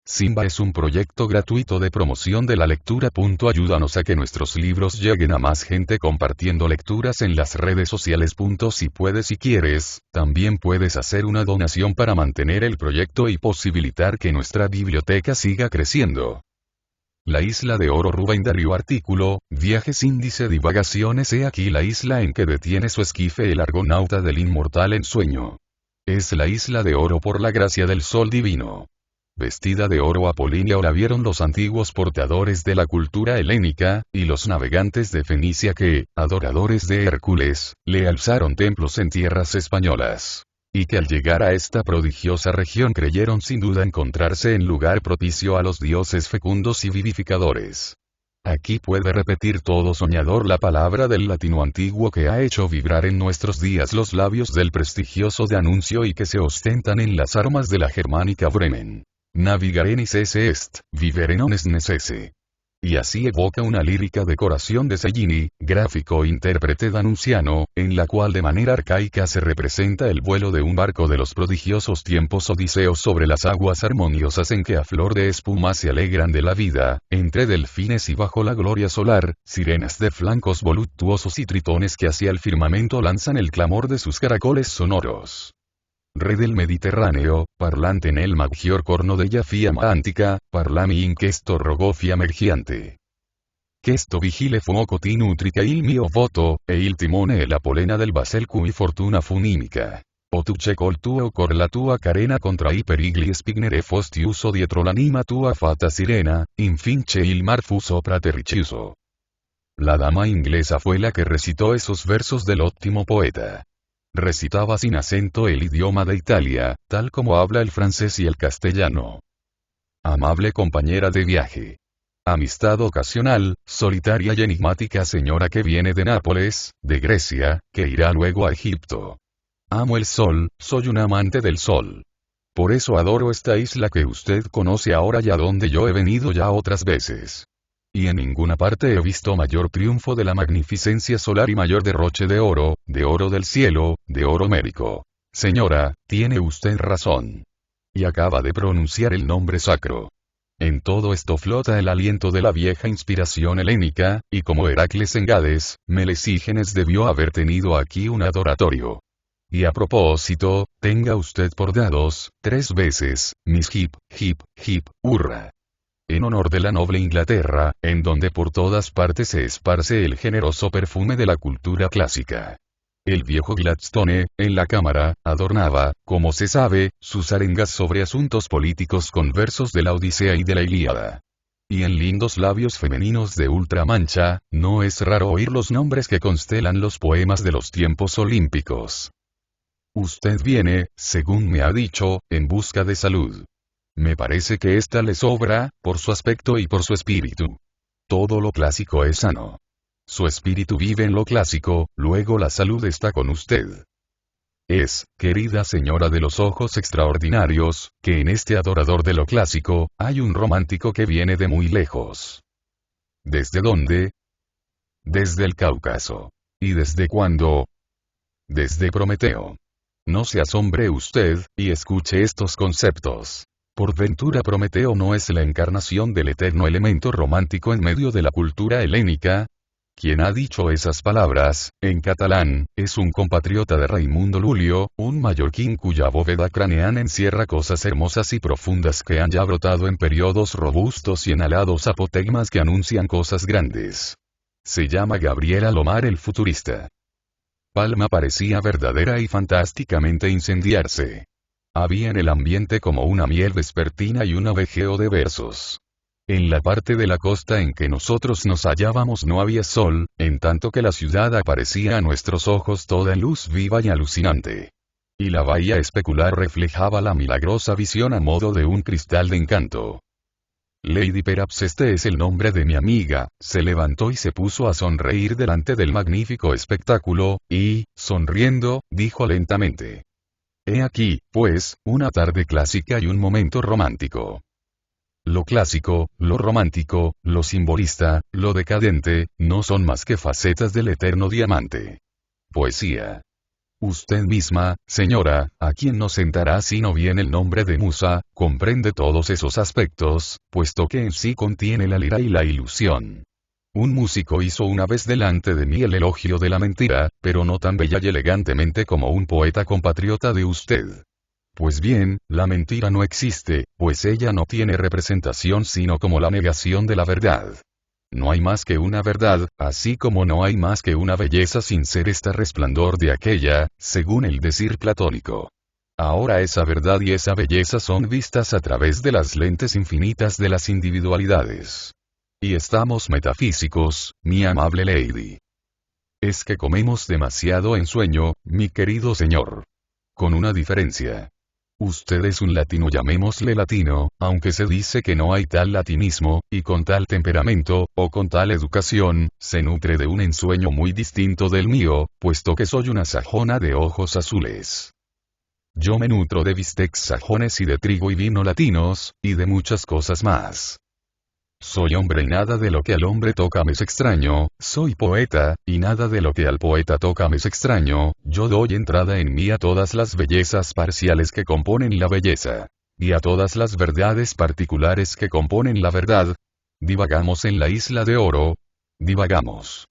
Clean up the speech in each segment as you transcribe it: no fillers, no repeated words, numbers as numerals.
Simba es un proyecto gratuito de promoción de la lectura. Ayúdanos a que nuestros libros lleguen a más gente compartiendo lecturas en las redes sociales. Si puedes y quieres, también puedes hacer una donación para mantener el proyecto y posibilitar que nuestra biblioteca siga creciendo. La isla de Oro. Rubain Darío. Artículo, Viajes índice divagaciones. He aquí la isla en que detiene su esquife el argonauta del inmortal ensueño. Es la isla de Oro por la gracia del sol divino. Vestida de oro apolínea la vieron los antiguos portadores de la cultura helénica, y los navegantes de Fenicia que, adoradores de Hércules, le alzaron templos en tierras españolas. Y que al llegar a esta prodigiosa región creyeron sin duda encontrarse en lugar propicio a los dioses fecundos y vivificadores. Aquí puede repetir todo soñador la palabra del latino antiguo que ha hecho vibrar en nuestros días los labios del prestigioso de Anuncio y que se ostentan en las armas de la germánica Bremen. Navigare necesse est, vivere non est necesse. Y así evoca una lírica decoración de Cellini, gráfico intérprete danunciano, en la cual de manera arcaica se representa el vuelo de un barco de los prodigiosos tiempos odiseos sobre las aguas armoniosas en que a flor de espuma se alegran de la vida, entre delfines y bajo la gloria solar, sirenas de flancos voluptuosos y tritones que hacia el firmamento lanzan el clamor de sus caracoles sonoros. Re del Mediterráneo, parlante nel maggior corno della fiamma antica, parlami in questo rogo fiammergiante. Questo vigile fuoco ti nutrica il mio voto, e il timone e la polena del basel cui fortuna fu nimica. O tu c'è col tuo cor la tua carena contra i perigli spignere fosti uso dietro l'anima tua fata sirena, infin c'è il mar fu sopra terricioso. La dama inglesa fue la que recitó esos versos del óptimo poeta. Recitaba sin acento el idioma de Italia, tal como habla el francés y el castellano. Amable compañera de viaje. Amistad ocasional, solitaria y enigmática señora que viene de Nápoles, de Grecia, que irá luego a Egipto. Amo el sol, soy un amante del sol. Por eso adoro esta isla que usted conoce ahora y a donde yo he venido ya otras veces. Y en ninguna parte he visto mayor triunfo de la magnificencia solar y mayor derroche de oro del cielo, de oro mérico. Señora, tiene usted razón. Y acaba de pronunciar el nombre sacro. En todo esto flota el aliento de la vieja inspiración helénica, y como Heracles en Gades, Melesígenes debió haber tenido aquí un adoratorio. Y a propósito, tenga usted por dados, 3 veces, mis hip, hurra. En honor de la noble Inglaterra, en donde por todas partes se esparce el generoso perfume de la cultura clásica. El viejo Gladstone, en la Cámara, adornaba, como se sabe, sus arengas sobre asuntos políticos con versos de la Odisea y de la Ilíada. Y en lindos labios femeninos de ultramancha, no es raro oír los nombres que constelan los poemas de los tiempos olímpicos. Usted viene, según me ha dicho, en busca de salud. Me parece que esta le sobra, por su aspecto y por su espíritu. Todo lo clásico es sano. Su espíritu vive en lo clásico, luego la salud está con usted. Es, querida señora de los ojos extraordinarios, que en este adorador de lo clásico, hay un romántico que viene de muy lejos. ¿Desde dónde? Desde el Cáucaso. ¿Y desde cuándo? Desde Prometeo. No se asombre usted, y escuche estos conceptos. Por ventura Prometeo no es la encarnación del eterno elemento romántico en medio de la cultura helénica. Quien ha dicho esas palabras, en catalán, es un compatriota de Raimundo Lulio, un mallorquín cuya bóveda craneana encierra cosas hermosas y profundas que han ya brotado en periodos robustos y enalados apotegmas que anuncian cosas grandes. Se llama Gabriel Alomar el futurista. Palma parecía verdadera y fantásticamente incendiarse. Había en el ambiente como una miel vespertina y un abejeo de versos. En la parte de la costa en que nosotros nos hallábamos no había sol, en tanto que la ciudad aparecía a nuestros ojos toda en luz viva y alucinante. Y la bahía especular reflejaba la milagrosa visión a modo de un cristal de encanto. Lady Perhaps, este es el nombre de mi amiga, se levantó y se puso a sonreír delante del magnífico espectáculo, y, sonriendo, dijo lentamente. He aquí, pues, una tarde clásica y un momento romántico. Lo clásico, lo romántico, lo simbolista, lo decadente, no son más que facetas del eterno diamante. Poesía. Usted misma, señora, a quien no sentará sino bien el nombre de musa, comprende todos esos aspectos, puesto que en sí contiene la lira y la ilusión. Un músico hizo una vez delante de mí el elogio de la mentira, pero no tan bella y elegantemente como un poeta compatriota de usted. Pues bien, la mentira no existe, pues ella no tiene representación sino como la negación de la verdad. No hay más que una verdad, así como no hay más que una belleza sin ser este resplandor de aquella, según el decir platónico. Ahora esa verdad y esa belleza son vistas a través de las lentes infinitas de las individualidades. Y estamos metafísicos, mi amable lady. Es que comemos demasiado en sueño, mi querido señor. Con una diferencia. Usted es un latino, llamémosle latino, aunque se dice que no hay tal latinismo, y con tal temperamento, o con tal educación, se nutre de un ensueño muy distinto del mío, puesto que soy una sajona de ojos azules. Yo me nutro de bistecs sajones y de trigo y vino latinos, y de muchas cosas más. Soy hombre y nada de lo que al hombre toca me es extraño, soy poeta, y nada de lo que al poeta toca me es extraño, yo doy entrada en mí a todas las bellezas parciales que componen la belleza, y a todas las verdades particulares que componen la verdad. Divagamos en la isla de oro, divagamos.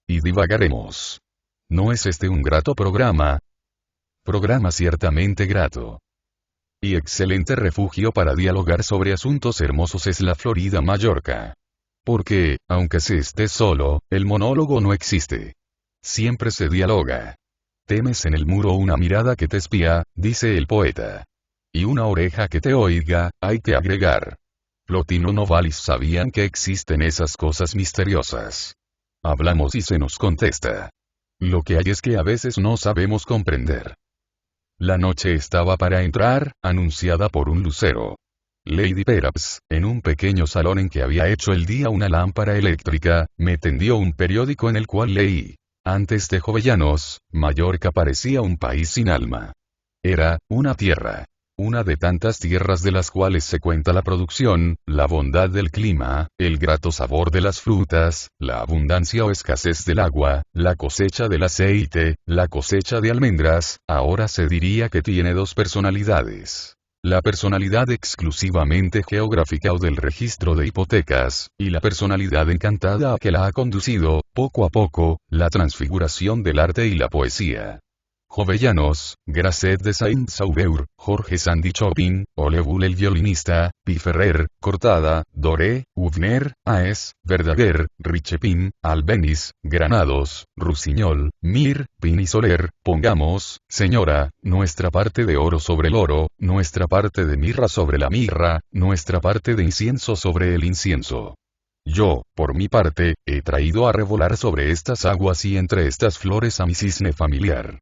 Y divagaremos. ¿No es este un grato programa? Programa ciertamente grato. Y excelente refugio para dialogar sobre asuntos hermosos es la Florida Mallorca. Porque, aunque se esté solo, el monólogo no existe. Siempre se dialoga. Temes en el muro una mirada que te espía, dice el poeta. Y una oreja que te oiga, hay que agregar. Plotino Novalis sabían que existen esas cosas misteriosas. Hablamos y se nos contesta. Lo que hay es que a veces no sabemos comprender. La noche estaba para entrar, anunciada por un lucero. Lady Perhaps, en un pequeño salón en que había hecho el día una lámpara eléctrica, me tendió un periódico en el cual leí. Antes de Jovellanos, Mallorca parecía un país sin alma. Era, una tierra. Una de tantas tierras de las cuales se cuenta la producción, la bondad del clima, el grato sabor de las frutas, la abundancia o escasez del agua, la cosecha del aceite, la cosecha de almendras. Ahora se diría que tiene dos personalidades. La personalidad exclusivamente geográfica o del registro de hipotecas, y la personalidad encantada a que la ha conducido, poco a poco, la transfiguración del arte y la poesía. Jovellanos, Grasset de Saint-Sauveur, Jorge Sandy Chopin, Ole Bull el violinista, Pi Ferrer, Cortada, Doré, Hübner, Aes, Verdaguer, Richepin, Albéniz, Granados, Rusiñol, Mir, Pin y Soler. Pongamos, señora, nuestra parte de oro sobre el oro, nuestra parte de mirra sobre la mirra, nuestra parte de incienso sobre el incienso. Yo, por mi parte, he traído a revolar sobre estas aguas y entre estas flores a mi cisne familiar.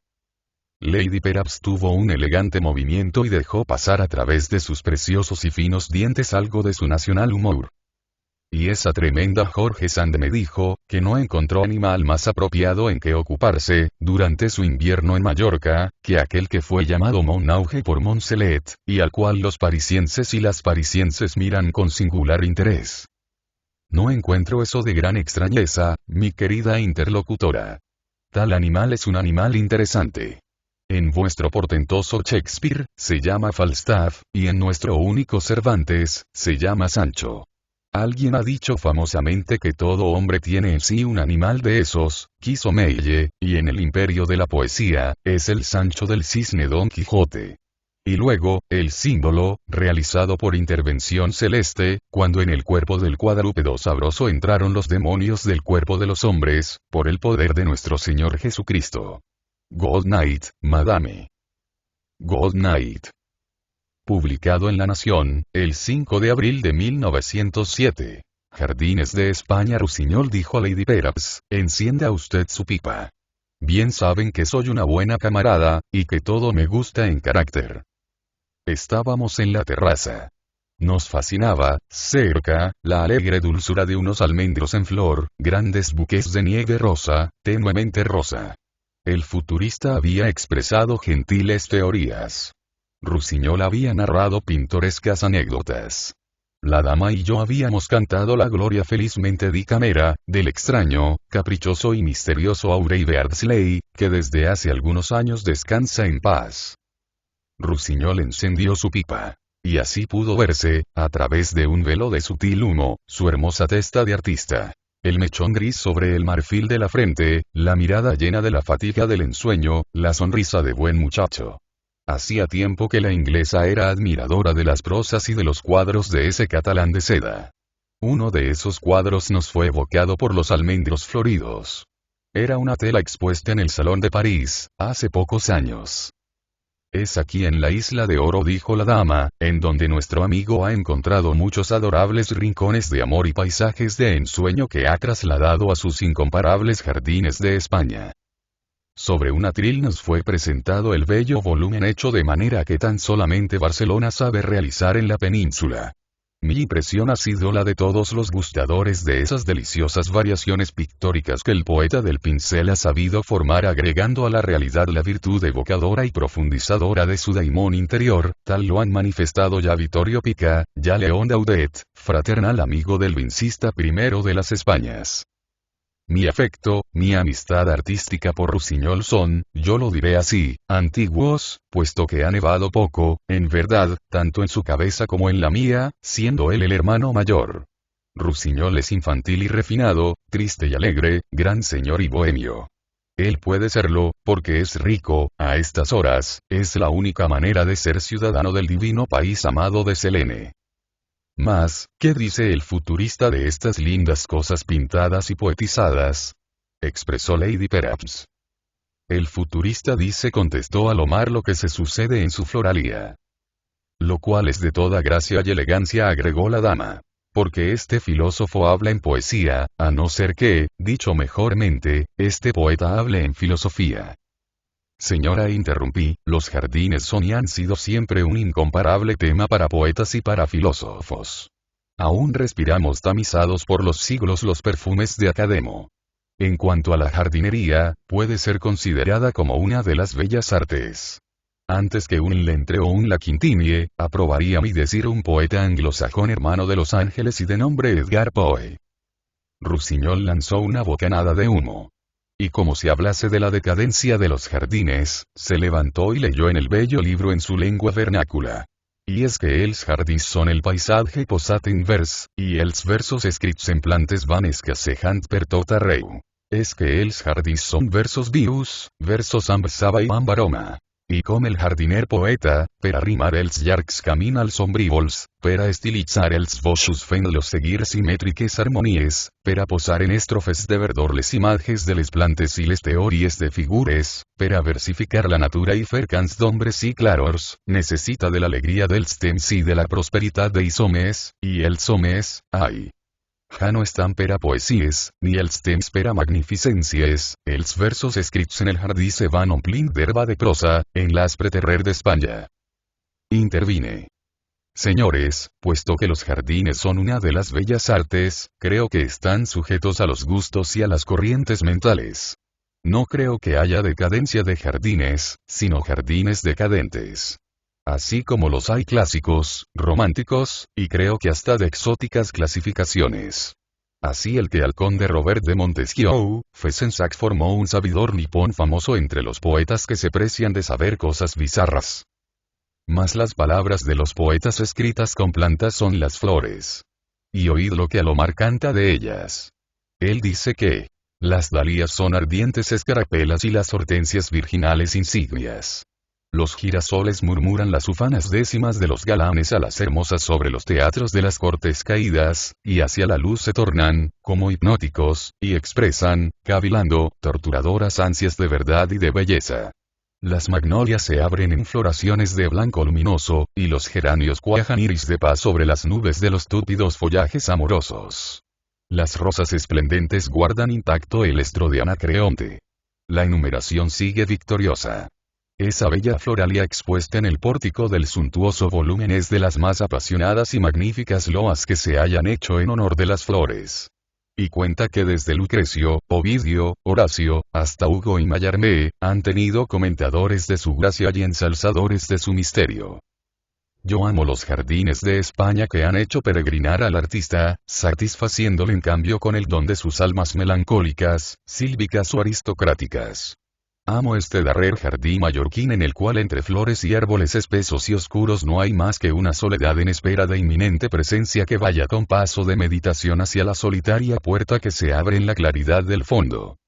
Lady Perhaps tuvo un elegante movimiento y dejó pasar a través de sus preciosos y finos dientes algo de su nacional humor. Y esa tremenda Jorge Sand me dijo, que no encontró animal más apropiado en que ocuparse, durante su invierno en Mallorca, que aquel que fue llamado Monauge por Monselet, y al cual los parisienses y las parisienses miran con singular interés. No encuentro eso de gran extrañeza, mi querida interlocutora. Tal animal es un animal interesante. En vuestro portentoso Shakespeare, se llama Falstaff, y en nuestro único Cervantes, se llama Sancho. Alguien ha dicho famosamente que todo hombre tiene en sí un animal de esos, quiso Meille, y en el imperio de la poesía, es el Sancho del Cisne Don Quijote. Y luego, el símbolo, realizado por intervención celeste, cuando en el cuerpo del cuadrúpedo sabroso entraron los demonios del cuerpo de los hombres, por el poder de nuestro Señor Jesucristo. Good night, madame. Good night. Publicado en La Nación, el 5 de abril de 1907. Jardines de España. Rusiñol dijo a Lady Perhaps, encienda usted su pipa. Bien saben que soy una buena camarada, y que todo me gusta en carácter. Estábamos en la terraza. Nos fascinaba, cerca, la alegre dulzura de unos almendros en flor, grandes buques de nieve rosa, tenuemente rosa. El futurista había expresado gentiles teorías. Rusiñol había narrado pintorescas anécdotas. La dama y yo habíamos cantado la gloria felizmente di camera, del extraño, caprichoso y misterioso Aubrey Beardsley, que desde hace algunos años descansa en paz. Rusiñol encendió su pipa. Y así pudo verse, a través de un velo de sutil humo, su hermosa testa de artista. El mechón gris sobre el marfil de la frente, la mirada llena de la fatiga del ensueño, la sonrisa de buen muchacho. Hacía tiempo que la inglesa era admiradora de las prosas y de los cuadros de ese catalán de seda. Uno de esos cuadros nos fue evocado por los almendros floridos. Era una tela expuesta en el Salón de París, hace pocos años. Es aquí en la Isla de Oro, dijo la dama, en donde nuestro amigo ha encontrado muchos adorables rincones de amor y paisajes de ensueño que ha trasladado a sus incomparables jardines de España. Sobre un atril nos fue presentado el bello volumen hecho de manera que tan solamente Barcelona sabe realizar en la península. Mi impresión ha sido la de todos los gustadores de esas deliciosas variaciones pictóricas que el poeta del pincel ha sabido formar agregando a la realidad la virtud evocadora y profundizadora de su daimón interior, tal lo han manifestado ya Vittorio Pica, ya León Daudet, fraternal amigo del vincista primero de las Españas. Mi afecto, mi amistad artística por Rusiñol son, yo lo diré así, antiguos, puesto que ha nevado poco, en verdad, tanto en su cabeza como en la mía, siendo él el hermano mayor. Rusiñol es infantil y refinado, triste y alegre, gran señor y bohemio. Él puede serlo, porque es rico, a estas horas, es la única manera de ser ciudadano del divino país amado de Selene. Mas, ¿qué dice el futurista de estas lindas cosas pintadas y poetizadas? Expresó Lady Perhaps. El futurista dice, contestó Alomar, lo que se sucede en su Floralia. Lo cual es de toda gracia y elegancia, agregó la dama. Porque este filósofo habla en poesía, a no ser que, dicho mejormente, este poeta hable en filosofía. Señora, interrumpí, los jardines son y han sido siempre un incomparable tema para poetas y para filósofos. Aún respiramos tamizados por los siglos los perfumes de Academo. En cuanto a la jardinería, puede ser considerada como una de las bellas artes. Antes que un Lentre o un La Quintinie, aprobaría mi decir un poeta anglosajón hermano de Los Ángeles y de nombre Edgar Poe. Rusiñol lanzó una bocanada de humo. Y como si hablase de la decadencia de los jardines, se levantó y leyó en el bello libro en su lengua vernácula. I és que els jardins són el paisatge posat en vers, i els versos escrits en plantes van escassejant per tot arreu. És que els jardins són versos vius, versos amb saba i amb aroma. I com el jardiner poeta, per arrimar els llargs camins als ombrívols, per a estilitzar els boixos fent-los seguir simètriques harmonies, per a posar en estrofes de verdor les imatges de les plantes i les teories de figures, per a versificar la natura i fer cants d'ombres i clarors, necessita de l'alegria dels temps i de la prosperitat dels homes, i els homes, ai. Ja no estan per a poesies, ni els temps per a magnificències, els versos escrits en el jardí se van omplint d'herba de prosa, en l'aspre terrer d'España. Intervine. Señores, puesto que los jardines son una de las bellas artes, creo que están sujetos a los gustos y a las corrientes mentales. No creo que haya decadencia de jardines, sino jardines decadentes. Así como los hay clásicos, románticos, y creo que hasta de exóticas clasificaciones. Así el que al conde Robert de Montesquieu, Fezensac formó un sabidor nipón famoso entre los poetas que se precian de saber cosas bizarras. Mas las palabras de los poetas escritas con plantas son las flores. Y oíd lo que Alomar canta de ellas. Él dice que las dalías son ardientes escarapelas y las hortensias virginales insignias. Los girasoles murmuran las ufanas décimas de los galanes a las hermosas sobre los teatros de las cortes caídas, y hacia la luz se tornan, como hipnóticos, y expresan, cavilando, torturadoras ansias de verdad y de belleza. Las magnolias se abren en floraciones de blanco luminoso, y los geranios cuajan iris de paz sobre las nubes de los túpidos follajes amorosos. Las rosas esplendentes guardan intacto el estro de Anacreonte. La enumeración sigue victoriosa. Esa bella floralia expuesta en el pórtico del suntuoso volumen es de las más apasionadas y magníficas loas que se hayan hecho en honor de las flores. Y cuenta que desde Lucrecio, Ovidio, Horacio, hasta Hugo y Mallarmé, han tenido comentadores de su gracia y ensalzadores de su misterio. Yo amo los jardines de España que han hecho peregrinar al artista, satisfaciéndole en cambio con el don de sus almas melancólicas, sílvicas o aristocráticas. Amo este darrer jardín mallorquín en el cual entre flores y árboles espesos y oscuros no hay más que una soledad en espera de inminente presencia que vaya con paso de meditación hacia la solitaria puerta que se abre en la claridad del fondo.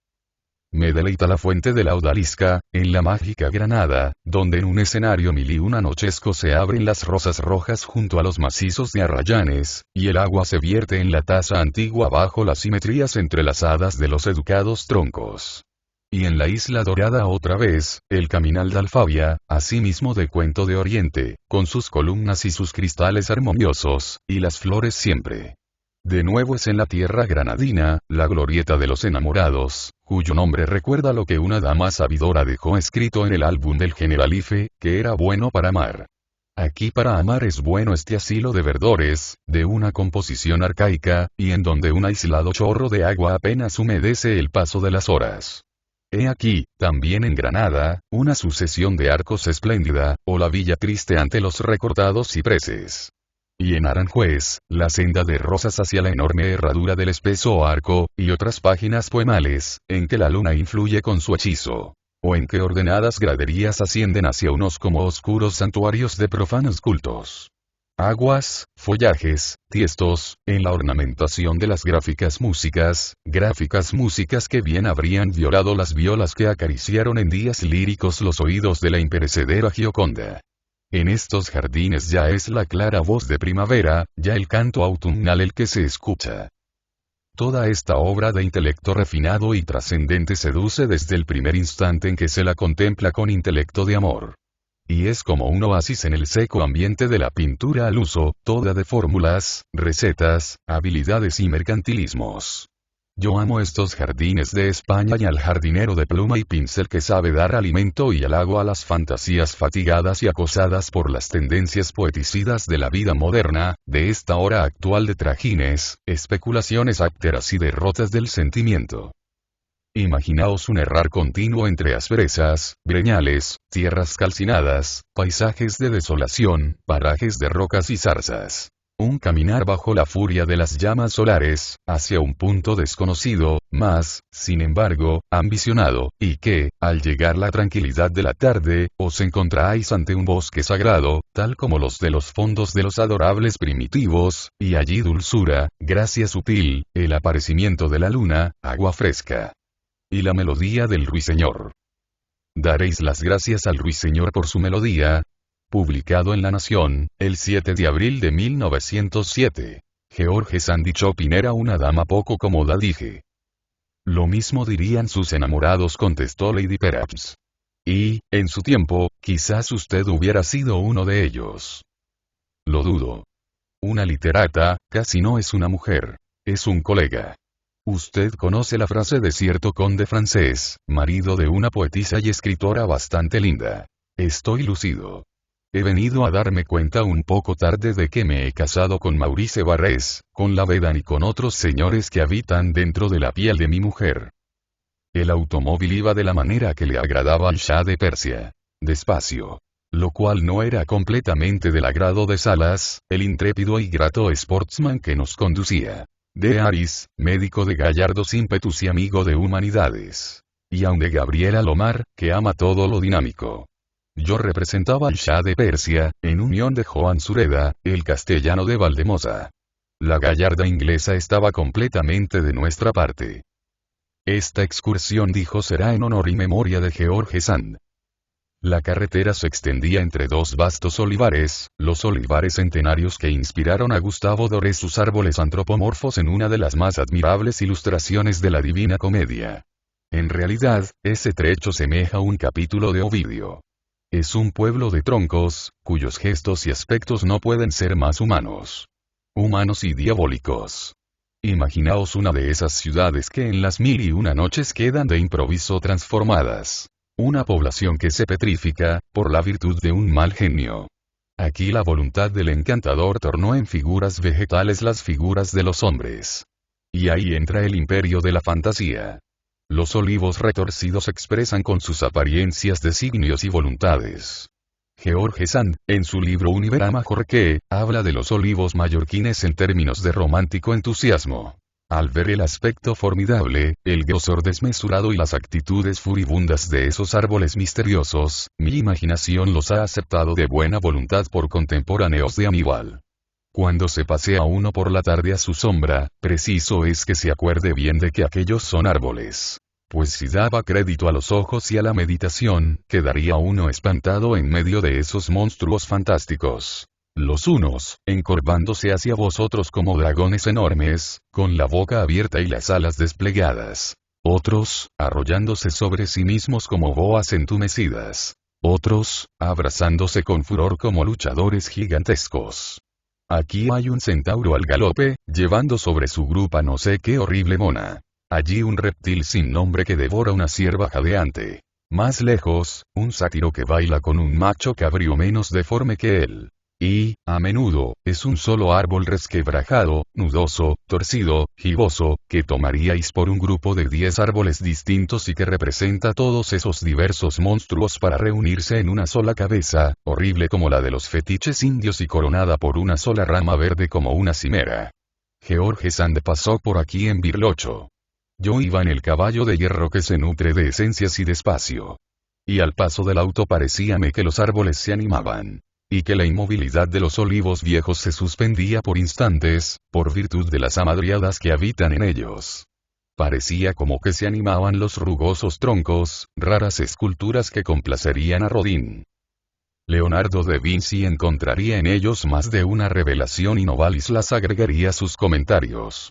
Me deleita la fuente de la Odalisca, en la mágica Granada, donde en un escenario mil y una nochesco se abren las rosas rojas junto a los macizos de arrayanes, y el agua se vierte en la taza antigua bajo las simetrías entrelazadas de los educados troncos. Y en la isla dorada otra vez, el caminal de Alfabia, asimismo de cuento de oriente, con sus columnas y sus cristales armoniosos, y las flores siempre. De nuevo es en la tierra granadina, la glorieta de los enamorados, cuyo nombre recuerda lo que una dama sabidora dejó escrito en el álbum del Generalife, que era bueno para amar. Aquí para amar es bueno este asilo de verdores, de una composición arcaica, y en donde un aislado chorro de agua apenas humedece el paso de las horas. He aquí, también en Granada, una sucesión de arcos espléndida, o la villa triste ante los recortados cipreses. Y en Aranjuez, la senda de rosas hacia la enorme herradura del espeso arco, y otras páginas poemales, en que la luna influye con su hechizo. O en que ordenadas graderías ascienden hacia unos como oscuros santuarios de profanos cultos. Aguas, follajes, tiestos, en la ornamentación de las gráficas músicas que bien habrían violado las violas que acariciaron en días líricos los oídos de la imperecedera Gioconda. En estos jardines ya es la clara voz de primavera, ya el canto autumnal el que se escucha. Toda esta obra de intelecto refinado y trascendente seduce desde el primer instante en que se la contempla con intelecto de amor. Y es como un oasis en el seco ambiente de la pintura al uso, toda de fórmulas, recetas, habilidades y mercantilismos. Yo amo estos jardines de España y al jardinero de pluma y pincel que sabe dar alimento y halago a las fantasías fatigadas y acosadas por las tendencias poeticidas de la vida moderna, de esta hora actual de trajines, especulaciones ácteras y derrotas del sentimiento. Imaginaos un errar continuo entre asperezas, breñales, tierras calcinadas, paisajes de desolación, parajes de rocas y zarzas. Un caminar bajo la furia de las llamas solares, hacia un punto desconocido, mas, sin embargo, ambicionado, y que, al llegar la tranquilidad de la tarde, os encontráis ante un bosque sagrado, tal como los de los fondos de los adorables primitivos, y allí dulzura, gracia sutil, el aparecimiento de la luna, agua fresca. Y la melodía del ruiseñor. Daréis las gracias al ruiseñor por su melodía. Publicado en La Nación, el 7 de abril de 1907. George Sand Chopin era una dama poco cómoda, dije. Lo mismo dirían sus enamorados, contestó Lady Perhaps. Y, en su tiempo, quizás usted hubiera sido uno de ellos. Lo dudo. Una literata, casi no es una mujer. Es un colega. Usted conoce la frase de cierto conde francés, marido de una poetisa y escritora bastante linda. Estoy lucido. He venido a darme cuenta un poco tarde de que me he casado con Maurice Barrés, con Lavedan y con otros señores que habitan dentro de la piel de mi mujer. El automóvil iba de la manera que le agradaba al Shah de Persia. Despacio. Lo cual no era completamente del agrado de Salas, el intrépido y grato sportsman que nos conducía. De Aris, médico de gallardos ímpetus y amigo de humanidades. Y aun de Gabriela Lomar, que ama todo lo dinámico. Yo representaba al Shah de Persia, en unión de Joan Sureda, el castellano de Valdemosa. La gallarda inglesa estaba completamente de nuestra parte. Esta excursión, dijo, será en honor y memoria de George Sand. La carretera se extendía entre dos vastos olivares, los olivares centenarios que inspiraron a Gustavo Doré sus árboles antropomorfos en una de las más admirables ilustraciones de la Divina Comedia. En realidad, ese trecho semeja un capítulo de Ovidio. Es un pueblo de troncos, cuyos gestos y aspectos no pueden ser más humanos. Humanos y diabólicos. Imaginaos una de esas ciudades que en las 1001 noches quedan de improviso transformadas. Una población que se petrifica, por la virtud de un mal genio. Aquí la voluntad del encantador tornó en figuras vegetales las figuras de los hombres. Y ahí entra el imperio de la fantasía. Los olivos retorcidos expresan con sus apariencias designios y voluntades. George Sand, en su libro Univerama Jorge, habla de los olivos mallorquines en términos de romántico entusiasmo. Al ver el aspecto formidable, el grosor desmesurado y las actitudes furibundas de esos árboles misteriosos, mi imaginación los ha aceptado de buena voluntad por contemporáneos de Aníbal. Cuando se pasea uno por la tarde a su sombra, preciso es que se acuerde bien de que aquellos son árboles. Pues si daba crédito a los ojos y a la meditación, quedaría uno espantado en medio de esos monstruos fantásticos. Los unos, encorvándose hacia vosotros como dragones enormes, con la boca abierta y las alas desplegadas. Otros, arrollándose sobre sí mismos como boas entumecidas. Otros, abrazándose con furor como luchadores gigantescos. Aquí hay un centauro al galope, llevando sobre su grupa no sé qué horrible mona. Allí un reptil sin nombre que devora una cierva jadeante. Más lejos, un sátiro que baila con un macho cabrío menos deforme que él. Y, a menudo, es un solo árbol resquebrajado, nudoso, torcido, giboso, que tomaríais por un grupo de 10 árboles distintos y que representa todos esos diversos monstruos para reunirse en una sola cabeza, horrible como la de los fetiches indios y coronada por una sola rama verde como una cimera. George Sand pasó por aquí en Birlocho. Yo iba en el caballo de hierro que se nutre de esencias y de espacio. Y al paso del auto parecíame que los árboles se animaban. Y que la inmovilidad de los olivos viejos se suspendía por instantes, por virtud de las amadriadas que habitan en ellos. Parecía como que se animaban los rugosos troncos, raras esculturas que complacerían a Rodin. Leonardo da Vinci encontraría en ellos más de una revelación y Novalis las agregaría a sus comentarios.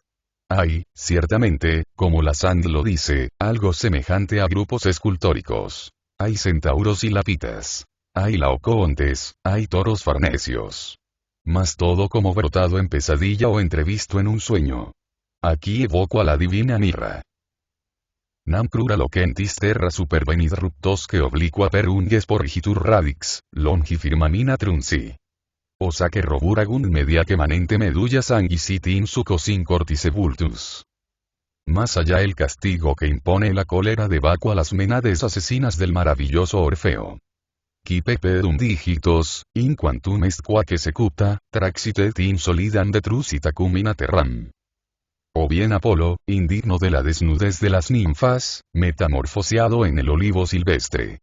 Hay, ciertamente, como la Sand lo dice, algo semejante a grupos escultóricos. Hay centauros y lapitas. Hay laocoontes, hay toros farnesios. Mas todo como brotado en pesadilla o entrevisto en un sueño. Aquí evoco a la divina Mirra. Nam crura loquentis terra supervenid ruptosque obliqua per unges porgitur radix, longi firmamina trunci. Osa que roburagunt media que manente medulla sanguisit in succos in cortis ebultus. Más allá el castigo que impone la cólera de Baco a las menades asesinas del maravilloso Orfeo. Quipe pedum digitos, in quantum est quaque secuta, traxitet in solidam detrusitacum in terram. O bien Apolo, indigno de la desnudez de las ninfas, metamorfoseado en el olivo silvestre.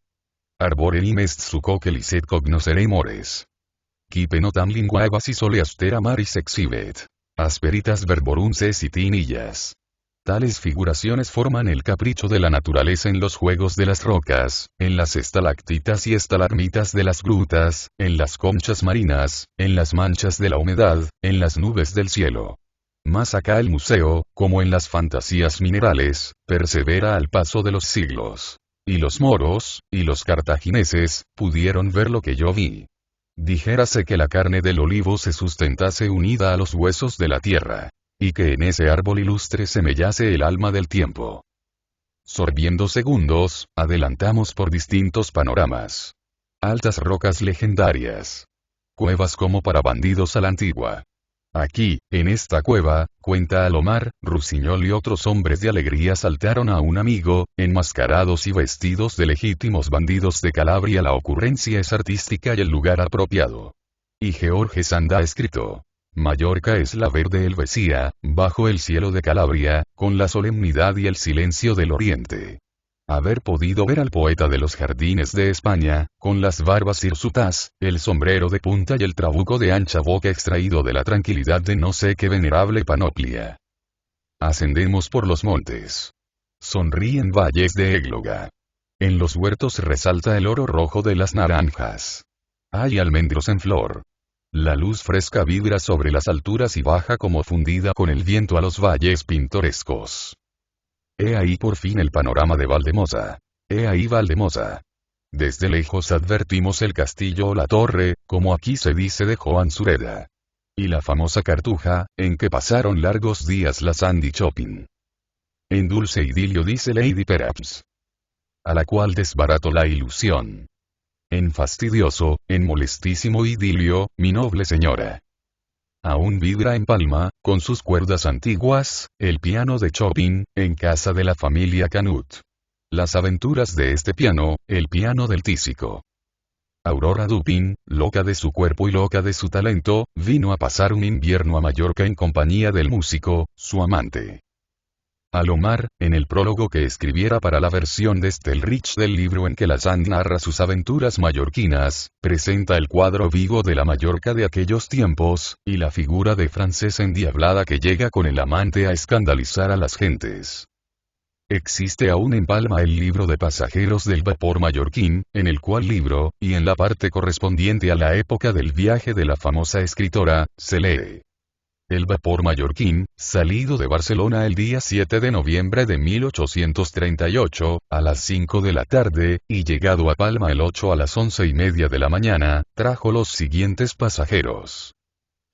Arboreum est suco que licet cognoscere mores. Quipe notam linguaebas y sole austera maris exhibet. Asperitas verborum cesit in illas. Tales figuraciones forman el capricho de la naturaleza en los juegos de las rocas, en las estalactitas y estalagmitas de las grutas, en las conchas marinas, en las manchas de la humedad, en las nubes del cielo. Más acá el museo, como en las fantasías minerales, persevera al paso de los siglos. Y los moros, y los cartagineses, pudieron ver lo que yo vi. Dijérase que la carne del olivo se sustentase unida a los huesos de la tierra. Y que en ese árbol ilustre se mellase el alma del tiempo. Sorbiendo segundos, adelantamos por distintos panoramas. Altas rocas legendarias. Cuevas como para bandidos a la antigua. Aquí, en esta cueva, cuenta Alomar, Rusiñol y otros hombres de alegría saltaron a un amigo, enmascarados y vestidos de legítimos bandidos de Calabria. La ocurrencia es artística y el lugar apropiado. Y George Sand ha escrito. Mallorca es la verde Helvecia, bajo el cielo de Calabria, con la solemnidad y el silencio del oriente. Haber podido ver al poeta de los jardines de España, con las barbas hirsutas, el sombrero de punta y el trabuco de ancha boca extraído de la tranquilidad de no sé qué venerable panoplia. Ascendemos por los montes. Sonríen valles de égloga. En los huertos resalta el oro rojo de las naranjas. Hay almendros en flor. La luz fresca vibra sobre las alturas y baja como fundida con el viento a los valles pintorescos. He ahí por fin el panorama de Valdemosa. He ahí Valdemosa. Desde lejos advertimos el castillo o la torre, como aquí se dice de Joan Sureda. Y la famosa Cartuja, en que pasaron largos días la Sand y Chopin. En dulce idilio dice Lady Perhaps. A la cual desbarato la ilusión. En fastidioso, en molestísimo idilio, mi noble señora. Aún vibra en Palma, con sus cuerdas antiguas, el piano de Chopin, en casa de la familia Canut. Las aventuras de este piano, el piano del Tísico. Aurora Dupin, loca de su cuerpo y loca de su talento, vino a pasar un invierno a Mallorca en compañía del músico, su amante. Alomar, en el prólogo que escribiera para la versión de Stellrich del libro en que la Sand narra sus aventuras mallorquinas, presenta el cuadro vivo de la Mallorca de aquellos tiempos, y la figura de francesa endiablada que llega con el amante a escandalizar a las gentes. Existe aún en Palma el libro de pasajeros del vapor mallorquín, en el cual libro, y en la parte correspondiente a la época del viaje de la famosa escritora, se lee. El vapor mallorquín, salido de Barcelona el día 7 de noviembre de 1838, a las 5 de la tarde, y llegado a Palma el 8 a las 11:30 de la mañana, trajo los siguientes pasajeros.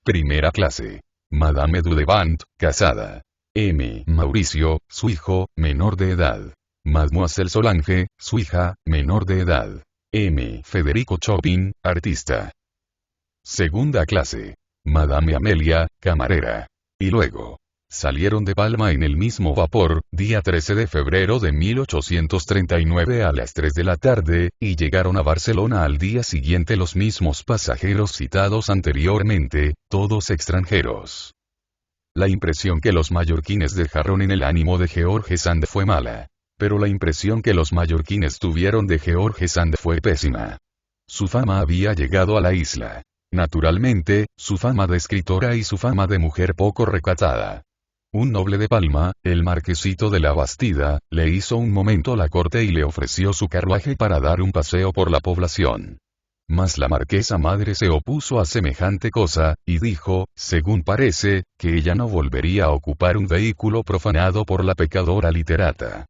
Primera clase. Madame Dudevant, casada. M. Mauricio, su hijo, menor de edad. Mademoiselle Solange, su hija, menor de edad. M. Federico Chopin, artista. Segunda clase. Madame Amelia, camarera. Y luego. Salieron de Palma en el mismo vapor, día 13 de febrero de 1839 a las 3 de la tarde, y llegaron a Barcelona al día siguiente los mismos pasajeros citados anteriormente, todos extranjeros. La impresión que los mallorquines dejaron en el ánimo de George Sand fue mala. Pero la impresión que los mallorquines tuvieron de George Sand fue pésima. Su fama había llegado a la isla. Naturalmente, su fama de escritora y su fama de mujer poco recatada. Un noble de Palma, el marquesito de la Bastida, le hizo un momento la corte y le ofreció su carruaje para dar un paseo por la población. Mas la marquesa madre se opuso a semejante cosa, y dijo, según parece, que ella no volvería a ocupar un vehículo profanado por la pecadora literata.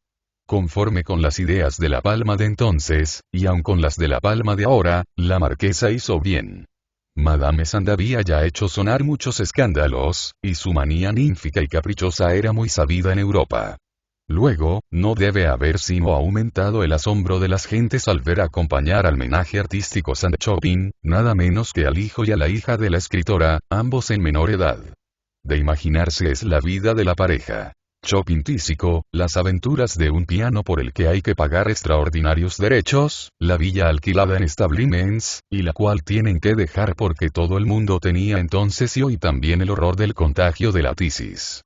Conforme con las ideas de la Palma de entonces, y aun con las de la Palma de ahora, la marquesa hizo bien. Madame Sand había ya hecho sonar muchos escándalos, y su manía ninfica y caprichosa era muy sabida en Europa. Luego, no debe haber sino aumentado el asombro de las gentes al ver acompañar al menaje artístico Sand Chopin, nada menos que al hijo y a la hija de la escritora, ambos en menor edad. De imaginarse es la vida de la pareja. Chopin tísico, las aventuras de un piano por el que hay que pagar extraordinarios derechos, la villa alquilada en establiments, y la cual tienen que dejar porque todo el mundo tenía entonces y hoy también el horror del contagio de la tisis.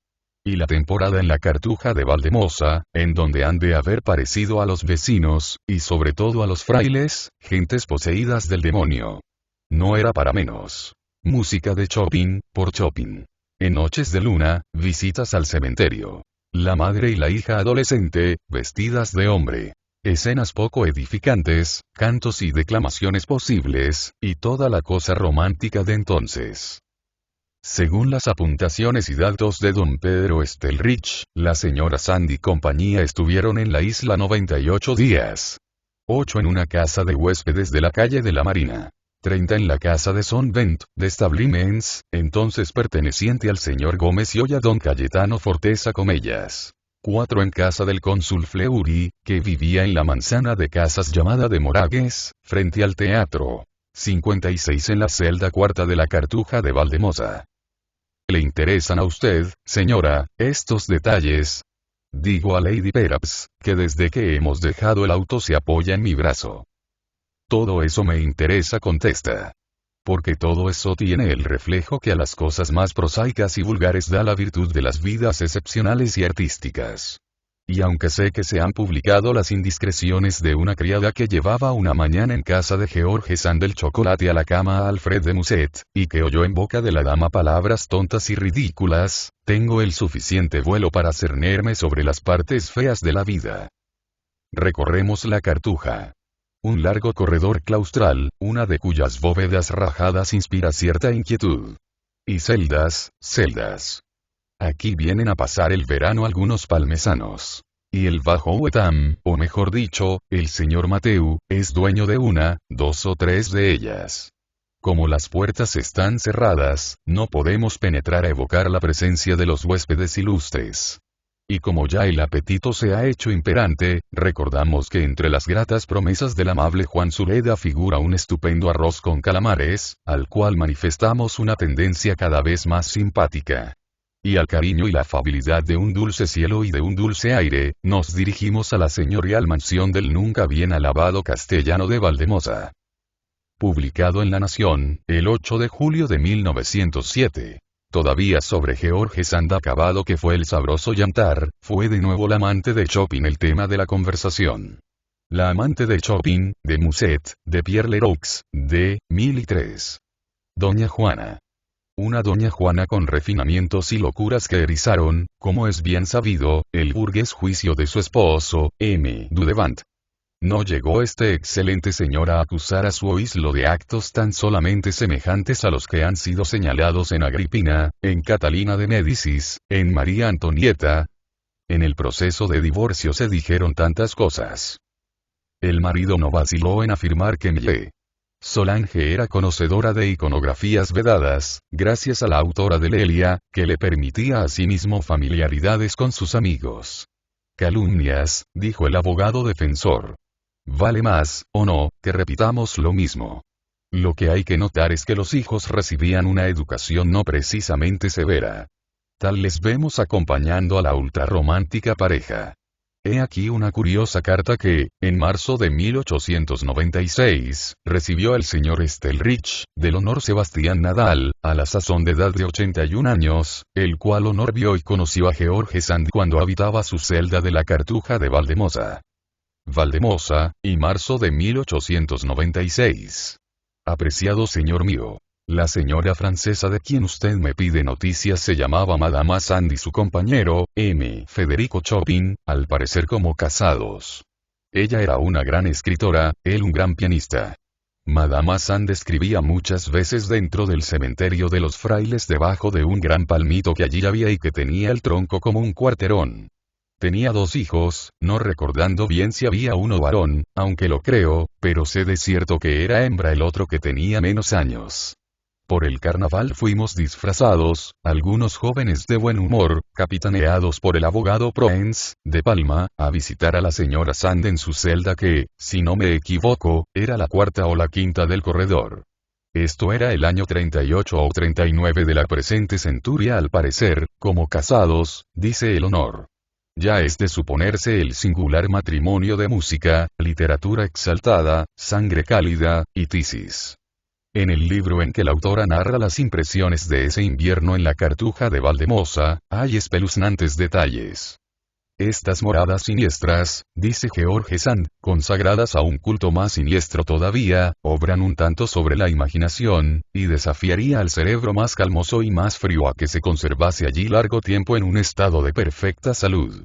Y la temporada en la Cartuja de Valdemosa, en donde han de haber parecido a los vecinos, y sobre todo a los frailes, gentes poseídas del demonio. No era para menos. Música de Chopin, por Chopin. En noches de luna, visitas al cementerio. La madre y la hija adolescente, vestidas de hombre. Escenas poco edificantes, cantos y declamaciones posibles, y toda la cosa romántica de entonces. Según las apuntaciones y datos de don Pedro Stellrich, la señora Sand y compañía estuvieron en la isla 98 días. 8 en una casa de huéspedes de la calle de la Marina. 30 en la casa de Son Vent, de Establiments, entonces perteneciente al señor Gómez y hoy a don Cayetano Forteza Comellas. 4 en casa del cónsul Fleury, que vivía en la manzana de casas llamada de Moragues, frente al teatro. 56 en la celda cuarta de la Cartuja de Valdemosa. ¿Le interesan a usted, señora, estos detalles? Digo a Lady Perhaps, que desde que hemos dejado el auto se apoya en mi brazo. Todo eso me interesa, contesta. Porque todo eso tiene el reflejo que a las cosas más prosaicas y vulgares da la virtud de las vidas excepcionales y artísticas. Y aunque sé que se han publicado las indiscreciones de una criada que llevaba una mañana en casa de George Sand el chocolate a la cama a Alfred de Musset, y que oyó en boca de la dama palabras tontas y ridículas, tengo el suficiente vuelo para cernerme sobre las partes feas de la vida. Recorremos la Cartuja. Un largo corredor claustral, una de cuyas bóvedas rajadas inspira cierta inquietud. Y celdas, celdas. Aquí vienen a pasar el verano algunos palmesanos. Y el bajo Huetam, o mejor dicho, el señor Mateu, es dueño de una, 2 o 3 de ellas. Como las puertas están cerradas, no podemos penetrar a evocar la presencia de los huéspedes ilustres. Y como ya el apetito se ha hecho imperante, recordamos que entre las gratas promesas del amable Juan Sureda figura un estupendo arroz con calamares, al cual manifestamos una tendencia cada vez más simpática. Y al cariño y la afabilidad de un dulce cielo y de un dulce aire, nos dirigimos a la señorial mansión del nunca bien alabado castellano de Valdemosa. Publicado en La Nación, el 8 de julio de 1907. Todavía sobre George Sand acabado que fue el sabroso yantar, fue de nuevo la amante de Chopin el tema de la conversación. La amante de Chopin, de Musset, de Pierre Leroux, de 1003. Doña Juana. Una doña Juana con refinamientos y locuras que erizaron, como es bien sabido, el burgués juicio de su esposo, M. Dudevant. No llegó este excelente señor a acusar a su oíslo de actos tan solamente semejantes a los que han sido señalados en Agripina, en Catalina de Médicis, en María Antonieta. En el proceso de divorcio se dijeron tantas cosas. El marido no vaciló en afirmar que Mlle Solange era conocedora de iconografías vedadas, gracias a la autora de Lelia, que le permitía asimismo familiaridades con sus amigos. Calumnias, dijo el abogado defensor. Vale más, o no, que repitamos lo mismo. Lo que hay que notar es que los hijos recibían una educación no precisamente severa. Tal les vemos acompañando a la ultrarromántica pareja. He aquí una curiosa carta que, en marzo de 1896, recibió el señor Stelrich, del honor Sebastián Nadal, a la sazón de edad de 81 años, el cual honor vio y conoció a George Sand cuando habitaba su celda de la Cartuja de Valdemosa. Valdemosa, y marzo de 1896. Apreciado señor mío. La señora francesa de quien usted me pide noticias se llamaba Madama Sand y su compañero, M. Federico Chopin, al parecer como casados. Ella era una gran escritora, él un gran pianista. Madama Sand escribía muchas veces dentro del cementerio de los frailes debajo de un gran palmito que allí había y que tenía el tronco como un cuarterón. Tenía 2 hijos, no recordando bien si había uno varón, aunque lo creo, pero sé de cierto que era hembra el otro que tenía menos años. Por el carnaval fuimos disfrazados, algunos jóvenes de buen humor, capitaneados por el abogado Proens, de Palma, a visitar a la señora Sand en su celda que, si no me equivoco, era la 4ª o la 5ª del corredor. Esto era el año 38 o 39 de la presente centuria al parecer, como casados, dice el honor. Ya es de suponerse el singular matrimonio de música, literatura exaltada, sangre cálida, y tisis. En el libro en que la autora narra las impresiones de ese invierno en la Cartuja de Valdemosa, hay espeluznantes detalles. Estas moradas siniestras, dice George Sand, consagradas a un culto más siniestro todavía, obran un tanto sobre la imaginación, y desafiaría al cerebro más calmoso y más frío a que se conservase allí largo tiempo en un estado de perfecta salud.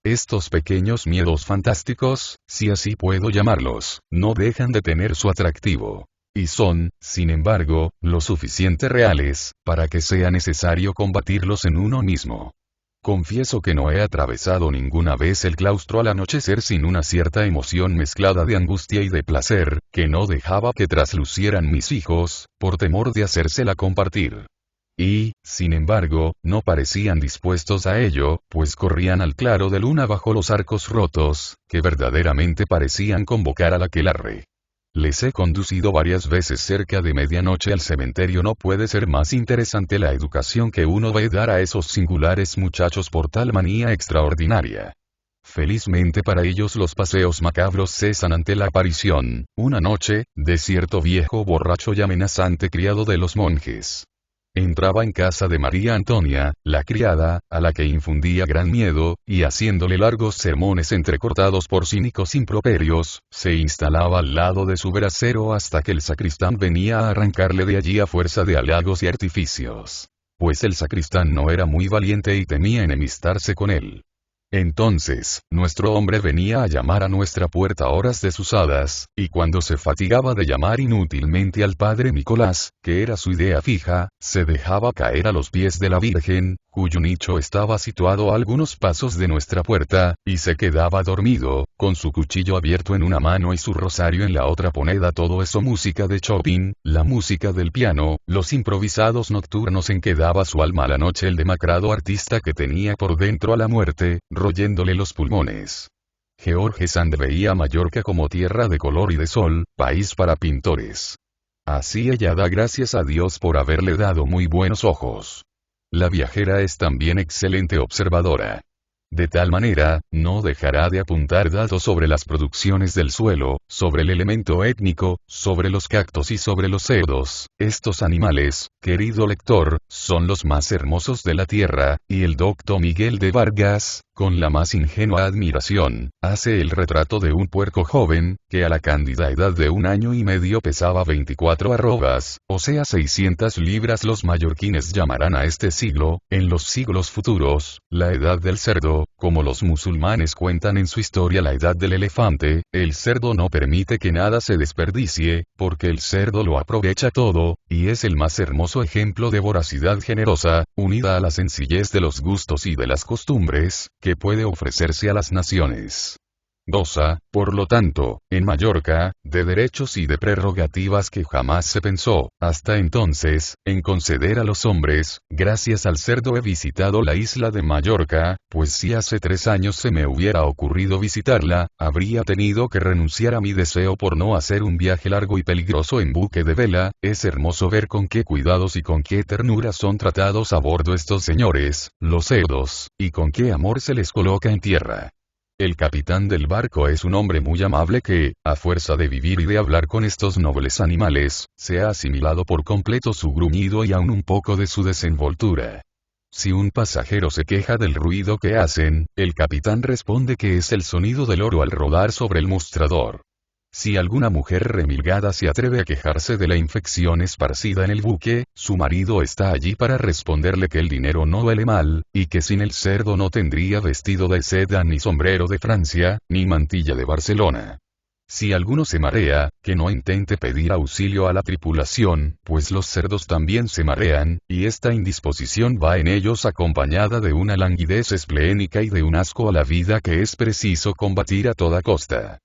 Estos pequeños miedos fantásticos, si así puedo llamarlos, no dejan de tener su atractivo. Y son, sin embargo, lo suficiente reales, para que sea necesario combatirlos en uno mismo. Confieso que no he atravesado ninguna vez el claustro al anochecer sin una cierta emoción mezclada de angustia y de placer, que no dejaba que traslucieran mis hijos, por temor de hacérsela compartir. Y, sin embargo, no parecían dispuestos a ello, pues corrían al claro de luna bajo los arcos rotos, que verdaderamente parecían convocar al aquelarre. Les he conducido varias veces cerca de medianoche al cementerio. No puede ser más interesante la educación que uno ve dar a esos singulares muchachos por tal manía extraordinaria. Felizmente para ellos los paseos macabros cesan ante la aparición, una noche, de cierto viejo borracho y amenazante criado de los monjes. Entraba en casa de María Antonia, la criada, a la que infundía gran miedo, y haciéndole largos sermones entrecortados por cínicos improperios, se instalaba al lado de su brasero hasta que el sacristán venía a arrancarle de allí a fuerza de halagos y artificios. Pues el sacristán no era muy valiente y temía enemistarse con él. Entonces, nuestro hombre venía a llamar a nuestra puerta a horas desusadas, y cuando se fatigaba de llamar inútilmente al padre Nicolás, que era su idea fija, se dejaba caer a los pies de la Virgen, cuyo nicho estaba situado a algunos pasos de nuestra puerta, y se quedaba dormido, con su cuchillo abierto en una mano y su rosario en la otra. Poned a todo eso música de Chopin, la música del piano, los improvisados nocturnos en que daba su alma a la noche el demacrado artista que tenía por dentro a la muerte, royéndole los pulmones. George Sand veía Mallorca como tierra de color y de sol, país para pintores. Así ella da gracias a Dios por haberle dado muy buenos ojos. La viajera es también excelente observadora. De tal manera, no dejará de apuntar datos sobre las producciones del suelo, sobre el elemento étnico, sobre los cactos y sobre los cerdos. Estos animales, querido lector, son los más hermosos de la tierra, y el doctor Miguel de Vargas, con la más ingenua admiración, hace el retrato de un puerco joven, que a la cándida edad de 1 año y medio pesaba 24 arrobas, o sea 600 libras. Los mallorquines llamarán a este siglo, en los siglos futuros, la edad del cerdo, como los musulmanes cuentan en su historia la edad del elefante. El cerdo no permite que nada se desperdicie, porque el cerdo lo aprovecha todo, y es el más hermoso ejemplo de voracidad generosa, unida a la sencillez de los gustos y de las costumbres, que puede ofrecerse a las naciones. Goza, por lo tanto, en Mallorca, de derechos y de prerrogativas que jamás se pensó, hasta entonces, en conceder a los hombres. Gracias al cerdo he visitado la isla de Mallorca, pues si hace 3 años se me hubiera ocurrido visitarla, habría tenido que renunciar a mi deseo por no hacer un viaje largo y peligroso en buque de vela. Es hermoso ver con qué cuidados y con qué ternura son tratados a bordo estos señores, los cerdos, y con qué amor se les coloca en tierra. El capitán del barco es un hombre muy amable que, a fuerza de vivir y de hablar con estos nobles animales, se ha asimilado por completo su gruñido y aún un poco de su desenvoltura. Si un pasajero se queja del ruido que hacen, el capitán responde que es el sonido del oro al rodar sobre el mostrador. Si alguna mujer remilgada se atreve a quejarse de la infección esparcida en el buque, su marido está allí para responderle que el dinero no huele mal, y que sin el cerdo no tendría vestido de seda ni sombrero de Francia, ni mantilla de Barcelona. Si alguno se marea, que no intente pedir auxilio a la tripulación, pues los cerdos también se marean, y esta indisposición va en ellos acompañada de una languidez esplénica y de un asco a la vida que es preciso combatir a toda costa.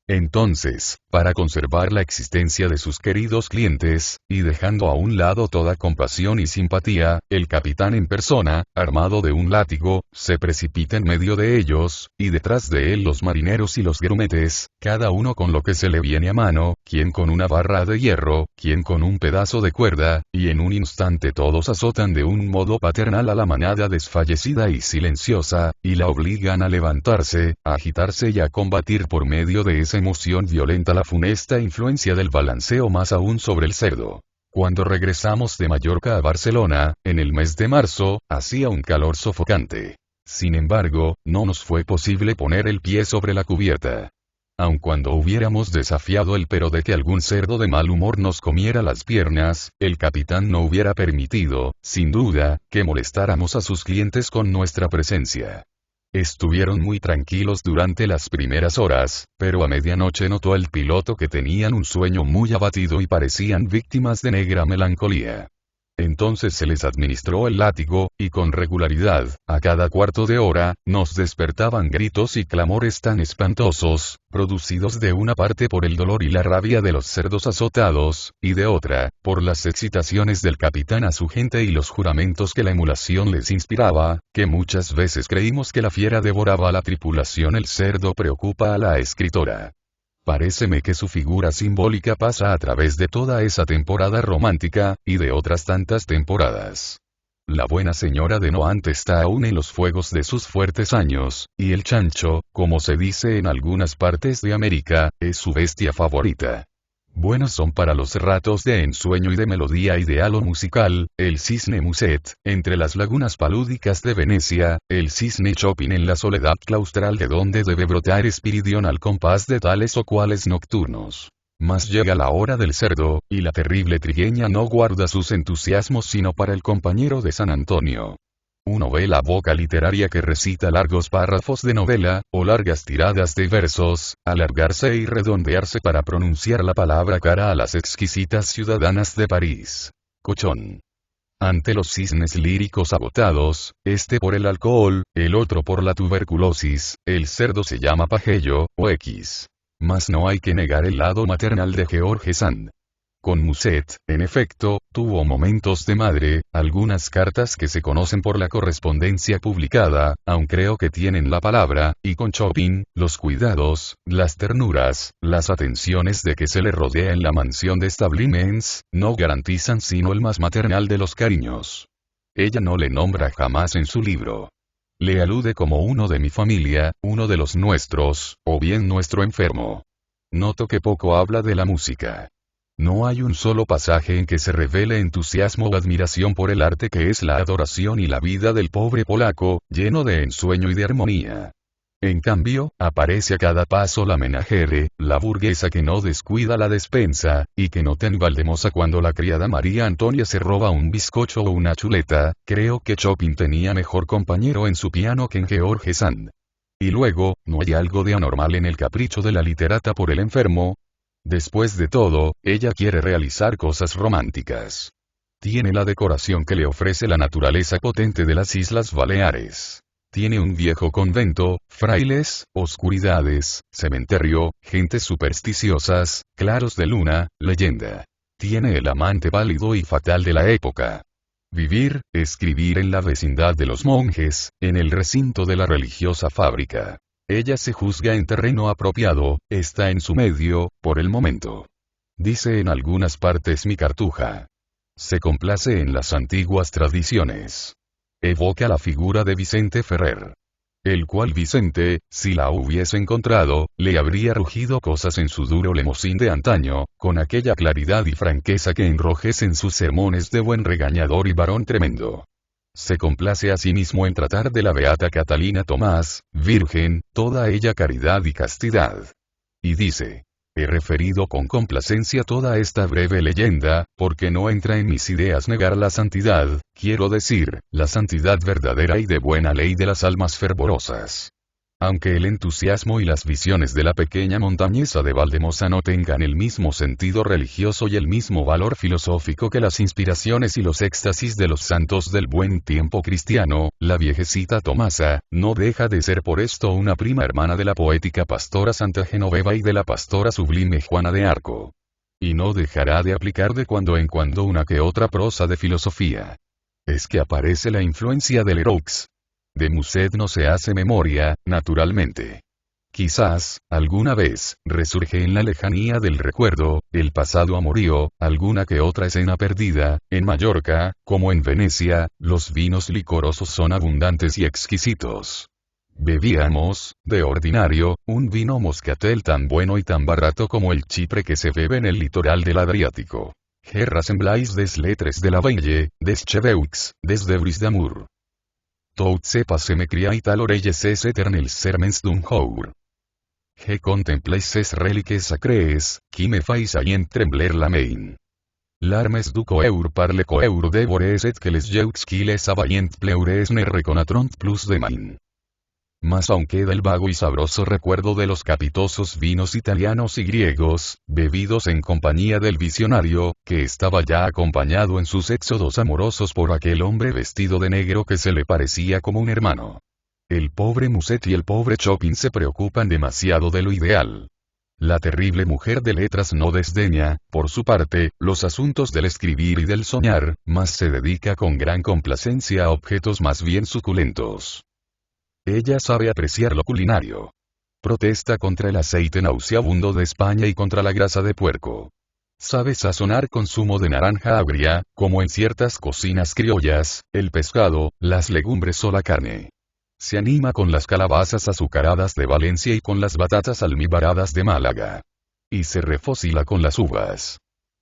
Entonces, para conservar la existencia de sus queridos clientes, y dejando a un lado toda compasión y simpatía, el capitán en persona, armado de un látigo, se precipita en medio de ellos, y detrás de él los marineros y los grumetes, cada uno con lo que se le viene a mano, quien con una barra de hierro, quien con un pedazo de cuerda, y en un instante todos azotan de un modo paternal a la manada desfallecida y silenciosa, y la obligan a levantarse, a agitarse y a combatir por medio de esa emoción violenta la funesta influencia del balanceo, más aún sobre el cerdo. Cuando regresamos de Mallorca a Barcelona, en el mes de marzo, hacía un calor sofocante. Sin embargo, no nos fue posible poner el pie sobre la cubierta. Aun cuando hubiéramos desafiado el pero de que algún cerdo de mal humor nos comiera las piernas, el capitán no hubiera permitido, sin duda, que molestáramos a sus clientes con nuestra presencia. Estuvieron muy tranquilos durante las primeras horas, pero a medianoche notó el piloto que tenían un sueño muy abatido y parecían víctimas de negra melancolía. Entonces se les administró el látigo, y con regularidad, a cada cuarto de hora, nos despertaban gritos y clamores tan espantosos, producidos de una parte por el dolor y la rabia de los cerdos azotados, y de otra, por las excitaciones del capitán a su gente y los juramentos que la emulación les inspiraba, que muchas veces creímos que la fiera devoraba a la tripulación. El cerdo preocupa a la escritora. Paréceme que su figura simbólica pasa a través de toda esa temporada romántica, y de otras tantas temporadas. La buena señora de Noant está aún en los fuegos de sus fuertes años, y el chancho, como se dice en algunas partes de América, es su bestia favorita. Buenos son para los ratos de ensueño y de melodía ideal o musical, el cisne Muset, entre las lagunas palúdicas de Venecia, el cisne Chopin en la soledad claustral de donde debe brotar Espiridión al compás de tales o cuales nocturnos. Mas llega la hora del cerdo, y la terrible trigueña no guarda sus entusiasmos sino para el compañero de San Antonio. Uno ve la boca literaria que recita largos párrafos de novela, o largas tiradas de versos, alargarse y redondearse para pronunciar la palabra cara a las exquisitas ciudadanas de París. Cochón. Ante los cisnes líricos agotados, este por el alcohol, el otro por la tuberculosis, el cerdo se llama Pagello, o X. Mas no hay que negar el lado maternal de George Sand. Con Muset, en efecto, tuvo momentos de madre, algunas cartas que se conocen por la correspondencia publicada, aun creo que tienen la palabra, y con Chopin, los cuidados, las ternuras, las atenciones de que se le rodea en la mansión de Stablimens, no garantizan sino el más maternal de los cariños. Ella no le nombra jamás en su libro. Le alude como uno de mi familia, uno de los nuestros, o bien nuestro enfermo. Noto que poco habla de la música. No hay un solo pasaje en que se revele entusiasmo o admiración por el arte que es la adoración y la vida del pobre polaco, lleno de ensueño y de armonía. En cambio, aparece a cada paso la menagere, la burguesa que no descuida la despensa, y que nota en Valdemosa cuando la criada María Antonia se roba un bizcocho o una chuleta. Creo que Chopin tenía mejor compañero en su piano que en George Sand. Y luego, ¿no hay algo de anormal en el capricho de la literata por el enfermo? Después de todo, ella quiere realizar cosas románticas. Tiene la decoración que le ofrece la naturaleza potente de las Islas Baleares. Tiene un viejo convento, frailes, oscuridades, cementerio, gentes supersticiosas, claros de luna, leyenda. Tiene el amante pálido y fatal de la época. Vivir, escribir en la vecindad de los monjes, en el recinto de la religiosa fábrica. Ella se juzga en terreno apropiado, está en su medio, por el momento. Dice en algunas partes mi cartuja. Se complace en las antiguas tradiciones. Evoca la figura de Vicente Ferrer. El cual Vicente, si la hubiese encontrado, le habría rugido cosas en su duro lemosín de antaño, con aquella claridad y franqueza que enrojecen sus sermones de buen regañador y varón tremendo. Se complace a sí mismo en tratar de la beata Catalina Tomás, virgen, toda ella caridad y castidad. Y dice: he referido con complacencia toda esta breve leyenda, porque no entra en mis ideas negar la santidad, quiero decir, la santidad verdadera y de buena ley de las almas fervorosas. Aunque el entusiasmo y las visiones de la pequeña montañesa de Valdemosa no tengan el mismo sentido religioso y el mismo valor filosófico que las inspiraciones y los éxtasis de los santos del buen tiempo cristiano, la viejecita Tomasa, no deja de ser por esto una prima hermana de la poética pastora Santa Genoveva y de la pastora sublime Juana de Arco. Y no dejará de aplicar de cuando en cuando una que otra prosa de filosofía. Es que aparece la influencia del Leroux. De Musset no se hace memoria, naturalmente. Quizás, alguna vez, resurge en la lejanía del recuerdo, el pasado amorío, alguna que otra escena perdida. En Mallorca, como en Venecia, los vinos licorosos son abundantes y exquisitos. Bebíamos, de ordinario, un vino moscatel tan bueno y tan barato como el Chipre que se bebe en el litoral del Adriático. Je rassemblais des lettres de la Veille, des Cheveux, des Debris d'amour. Tout se passe me criait à l'oreille ces éternels serments d'un jour. Je contemplais ces reliques sacrées, qui me faisaient trembler la main. L'armes du coeur par le coeur dévorés et que les yeux qui les avaient pleures ne reconnaîtront plus de main. Mas aún queda el vago y sabroso recuerdo de los capitosos vinos italianos y griegos, bebidos en compañía del visionario, que estaba ya acompañado en sus éxodos amorosos por aquel hombre vestido de negro que se le parecía como un hermano. El pobre Musset y el pobre Chopin se preocupan demasiado de lo ideal. La terrible mujer de letras no desdeña, por su parte, los asuntos del escribir y del soñar, mas se dedica con gran complacencia a objetos más bien suculentos. Ella sabe apreciar lo culinario. Protesta contra el aceite nauseabundo de España y contra la grasa de puerco. Sabe sazonar con zumo de naranja agria, como en ciertas cocinas criollas, el pescado, las legumbres o la carne. Se anima con las calabazas azucaradas de Valencia y con las batatas almibaradas de Málaga. Y se refocila con las uvas.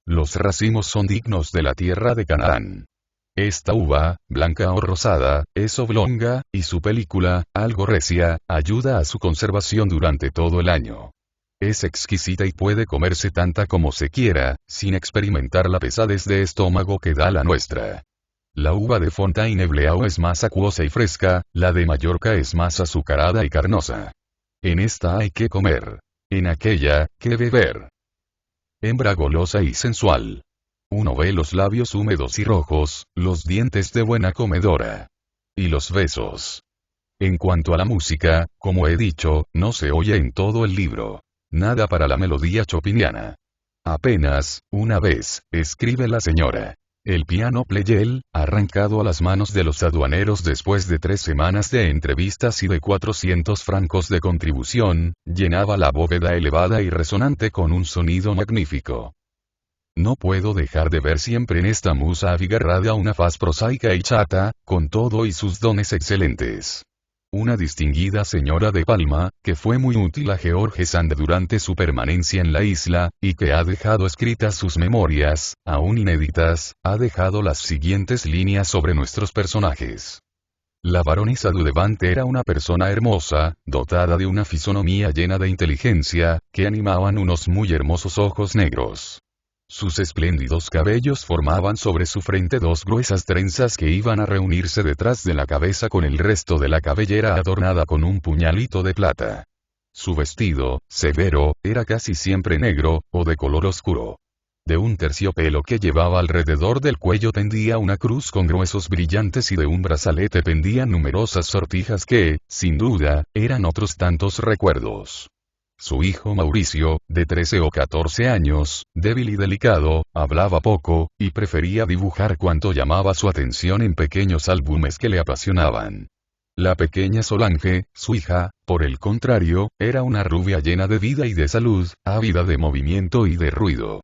Los racimos son dignos de la tierra de Canaán. Esta uva, blanca o rosada, es oblonga, y su película, algo recia, ayuda a su conservación durante todo el año. Es exquisita y puede comerse tanta como se quiera, sin experimentar la pesadez de estómago que da la nuestra. La uva de Fontainebleau es más acuosa y fresca, la de Mallorca es más azucarada y carnosa. En esta hay que comer. En aquella, que beber. Hembra golosa y sensual. Uno ve los labios húmedos y rojos, los dientes de buena comedora. Y los besos. En cuanto a la música, como he dicho, no se oye en todo el libro. Nada para la melodía chopiniana. Apenas, una vez, escribe la señora. El piano Pleyel, arrancado a las manos de los aduaneros después de 3 semanas de entrevistas y de 400 francos de contribución, llenaba la bóveda elevada y resonante con un sonido magnífico. No puedo dejar de ver siempre en esta musa abigarrada una faz prosaica y chata, con todo y sus dones excelentes. una distinguida señora de Palma, que fue muy útil a George Sand durante su permanencia en la isla, y que ha dejado escritas sus memorias, aún inéditas, ha dejado las siguientes líneas sobre nuestros personajes. La baronesa Dudevant era una persona hermosa, dotada de una fisonomía llena de inteligencia, que animaban unos muy hermosos ojos negros. Sus espléndidos cabellos formaban sobre su frente dos gruesas trenzas que iban a reunirse detrás de la cabeza con el resto de la cabellera adornada con un puñalito de plata. Su vestido, severo, era casi siempre negro, o de color oscuro. De un terciopelo que llevaba alrededor del cuello pendía una cruz con gruesos brillantes y de un brazalete pendían numerosas sortijas que, sin duda, eran otros tantos recuerdos. Su hijo Mauricio, de 13 o 14 años, débil y delicado, hablaba poco, y prefería dibujar cuanto llamaba su atención en pequeños álbumes que le apasionaban. La pequeña Solange, su hija, por el contrario, era una rubia llena de vida y de salud, ávida de movimiento y de ruido.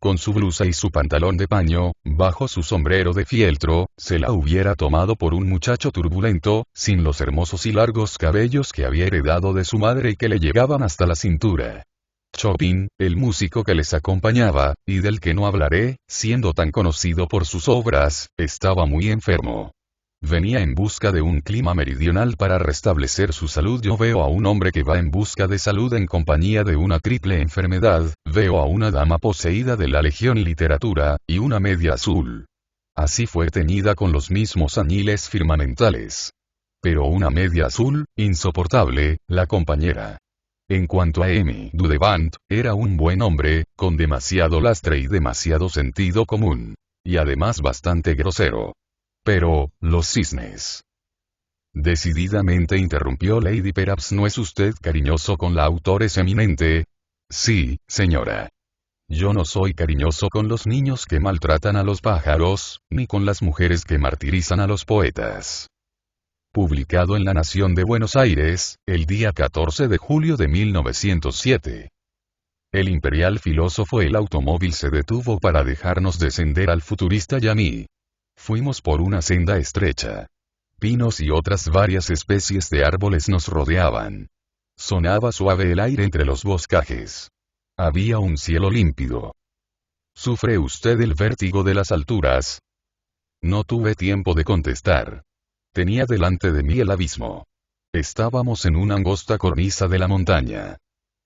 Con su blusa y su pantalón de paño, bajo su sombrero de fieltro, se la hubiera tomado por un muchacho turbulento, sin los hermosos y largos cabellos que había heredado de su madre y que le llegaban hasta la cintura. Chopin, el músico que les acompañaba, y del que no hablaré, siendo tan conocido por sus obras, estaba muy enfermo. Venía en busca de un clima meridional para restablecer su salud. Yo veo a un hombre que va en busca de salud en compañía de una triple enfermedad, veo a una dama poseída de la legión literatura, y una media azul. Así fue teñida con los mismos añiles firmamentales. Pero una media azul, insoportable, la compañera. En cuanto a M. Dudevant, era un buen hombre, con demasiado lastre y demasiado sentido común. Y además bastante grosero. Pero, los cisnes. Decididamente interrumpió Lady Perhaps, ¿no es usted cariñoso con la autora eminente? Sí, señora. Yo no soy cariñoso con los niños que maltratan a los pájaros, ni con las mujeres que martirizan a los poetas. Publicado en La Nación de Buenos Aires, el día 14 de julio de 1907. El imperial filósofo. El automóvil se detuvo para dejarnos descender al futurista y a mí. Fuimos por una senda estrecha. Pinos y otras varias especies de árboles nos rodeaban. Sonaba suave el aire entre los boscajes. Había un cielo límpido. ¿Sufre usted el vértigo de las alturas? No tuve tiempo de contestar. Tenía delante de mí el abismo. Estábamos en una angosta cornisa de la montaña.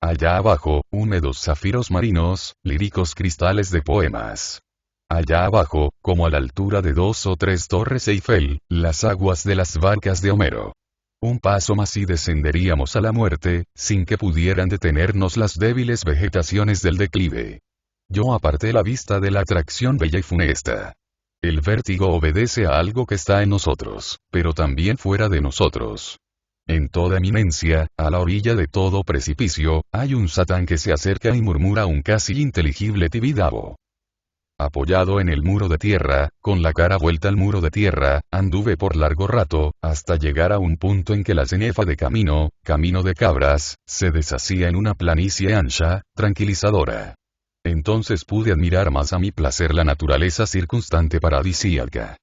Allá abajo, húmedos zafiros marinos, líricos cristales de poemas. Allá abajo, como a la altura de 2 o 3 torres Eiffel, las aguas de las barcas de Homero. Un paso más y descenderíamos a la muerte, sin que pudieran detenernos las débiles vegetaciones del declive. Yo aparté la vista de la atracción bella y funesta. El vértigo obedece a algo que está en nosotros, pero también fuera de nosotros. En toda eminencia, a la orilla de todo precipicio, hay un Satán que se acerca y murmura un casi inteligible tibidabo. Apoyado en el muro de tierra, con la cara vuelta al muro de tierra, anduve por largo rato, hasta llegar a un punto en que la cenefa de camino de cabras, se deshacía en una planicie ancha, tranquilizadora. Entonces pude admirar más a mi placer la naturaleza circunstante paradisíaca.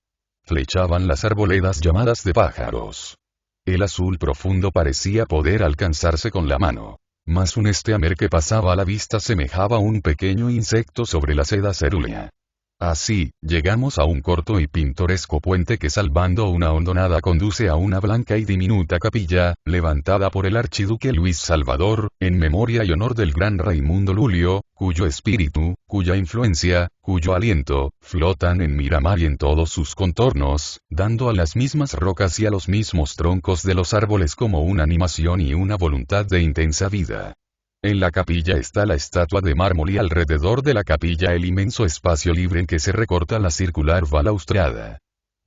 Flechaban las arboledas llamadas de pájaros. El azul profundo parecía poder alcanzarse con la mano. Mas un esteamer que pasaba a la vista semejaba un pequeño insecto sobre la seda cerúlea. Así, llegamos a un corto y pintoresco puente que salvando una hondonada conduce a una blanca y diminuta capilla, levantada por el archiduque Luis Salvador, en memoria y honor del gran Raimundo Lulio, cuyo espíritu, cuya influencia, cuyo aliento, flotan en Miramar y en todos sus contornos, dando a las mismas rocas y a los mismos troncos de los árboles como una animación y una voluntad de intensa vida. En la capilla está la estatua de mármol y alrededor de la capilla el inmenso espacio libre en que se recorta la circular balaustrada.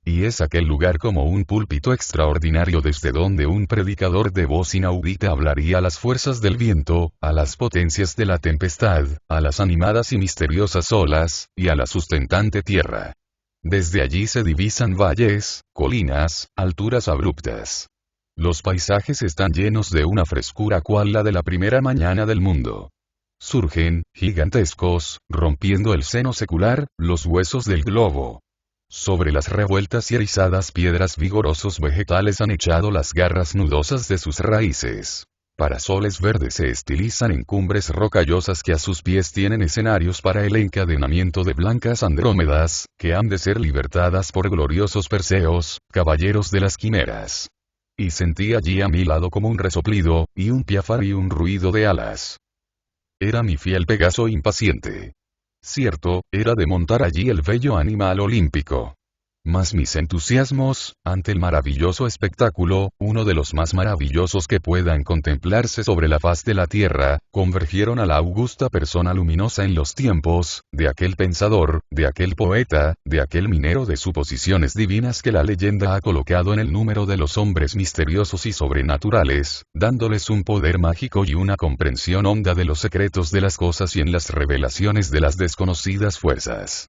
Y es aquel lugar como un púlpito extraordinario desde donde un predicador de voz inaudita hablaría a las fuerzas del viento, a las potencias de la tempestad, a las animadas y misteriosas olas, y a la sustentante tierra. Desde allí se divisan valles, colinas, alturas abruptas. Los paisajes están llenos de una frescura cual la de la primera mañana del mundo. Surgen, gigantescos, rompiendo el seno secular, los huesos del globo. Sobre las revueltas y erizadas piedras vigorosos vegetales han echado las garras nudosas de sus raíces. Parasoles verdes se estilizan en cumbres rocallosas que a sus pies tienen escenarios para el encadenamiento de blancas andrómedas, que han de ser libertadas por gloriosos Perseos, caballeros de las quimeras. Y sentí allí a mi lado como un resoplido, y un piafar y un ruido de alas. Era mi fiel Pegaso impaciente. Cierto, era de montar allí el bello animal olímpico. Mas mis entusiasmos, ante el maravilloso espectáculo, uno de los más maravillosos que puedan contemplarse sobre la faz de la tierra, convergieron a la augusta persona luminosa en los tiempos, de aquel pensador, de aquel poeta, de aquel minero de suposiciones divinas que la leyenda ha colocado en el número de los hombres misteriosos y sobrenaturales, dándoles un poder mágico y una comprensión honda de los secretos de las cosas y en las revelaciones de las desconocidas fuerzas.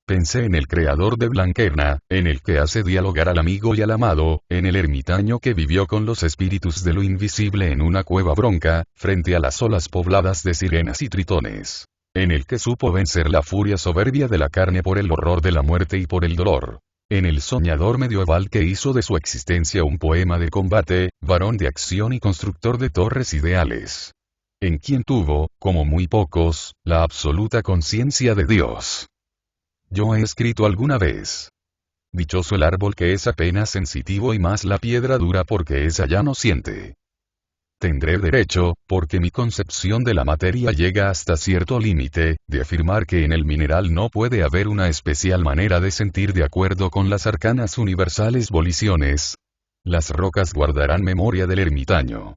Pensé en el creador de Blanquerna, en el que hace dialogar al amigo y al amado, en el ermitaño que vivió con los espíritus de lo invisible en una cueva bronca, frente a las olas pobladas de sirenas y tritones. En el que supo vencer la furia soberbia de la carne por el horror de la muerte y por el dolor. En el soñador medieval que hizo de su existencia un poema de combate, varón de acción y constructor de torres ideales. En quien tuvo, como muy pocos, la absoluta conciencia de Dios. Yo he escrito alguna vez. Dichoso el árbol que es apenas sensitivo y más la piedra dura porque esa ya no siente. Tendré derecho, porque mi concepción de la materia llega hasta cierto límite, de afirmar que en el mineral no puede haber una especial manera de sentir de acuerdo con las arcanas universales voliciones. Las rocas guardarán memoria del ermitaño.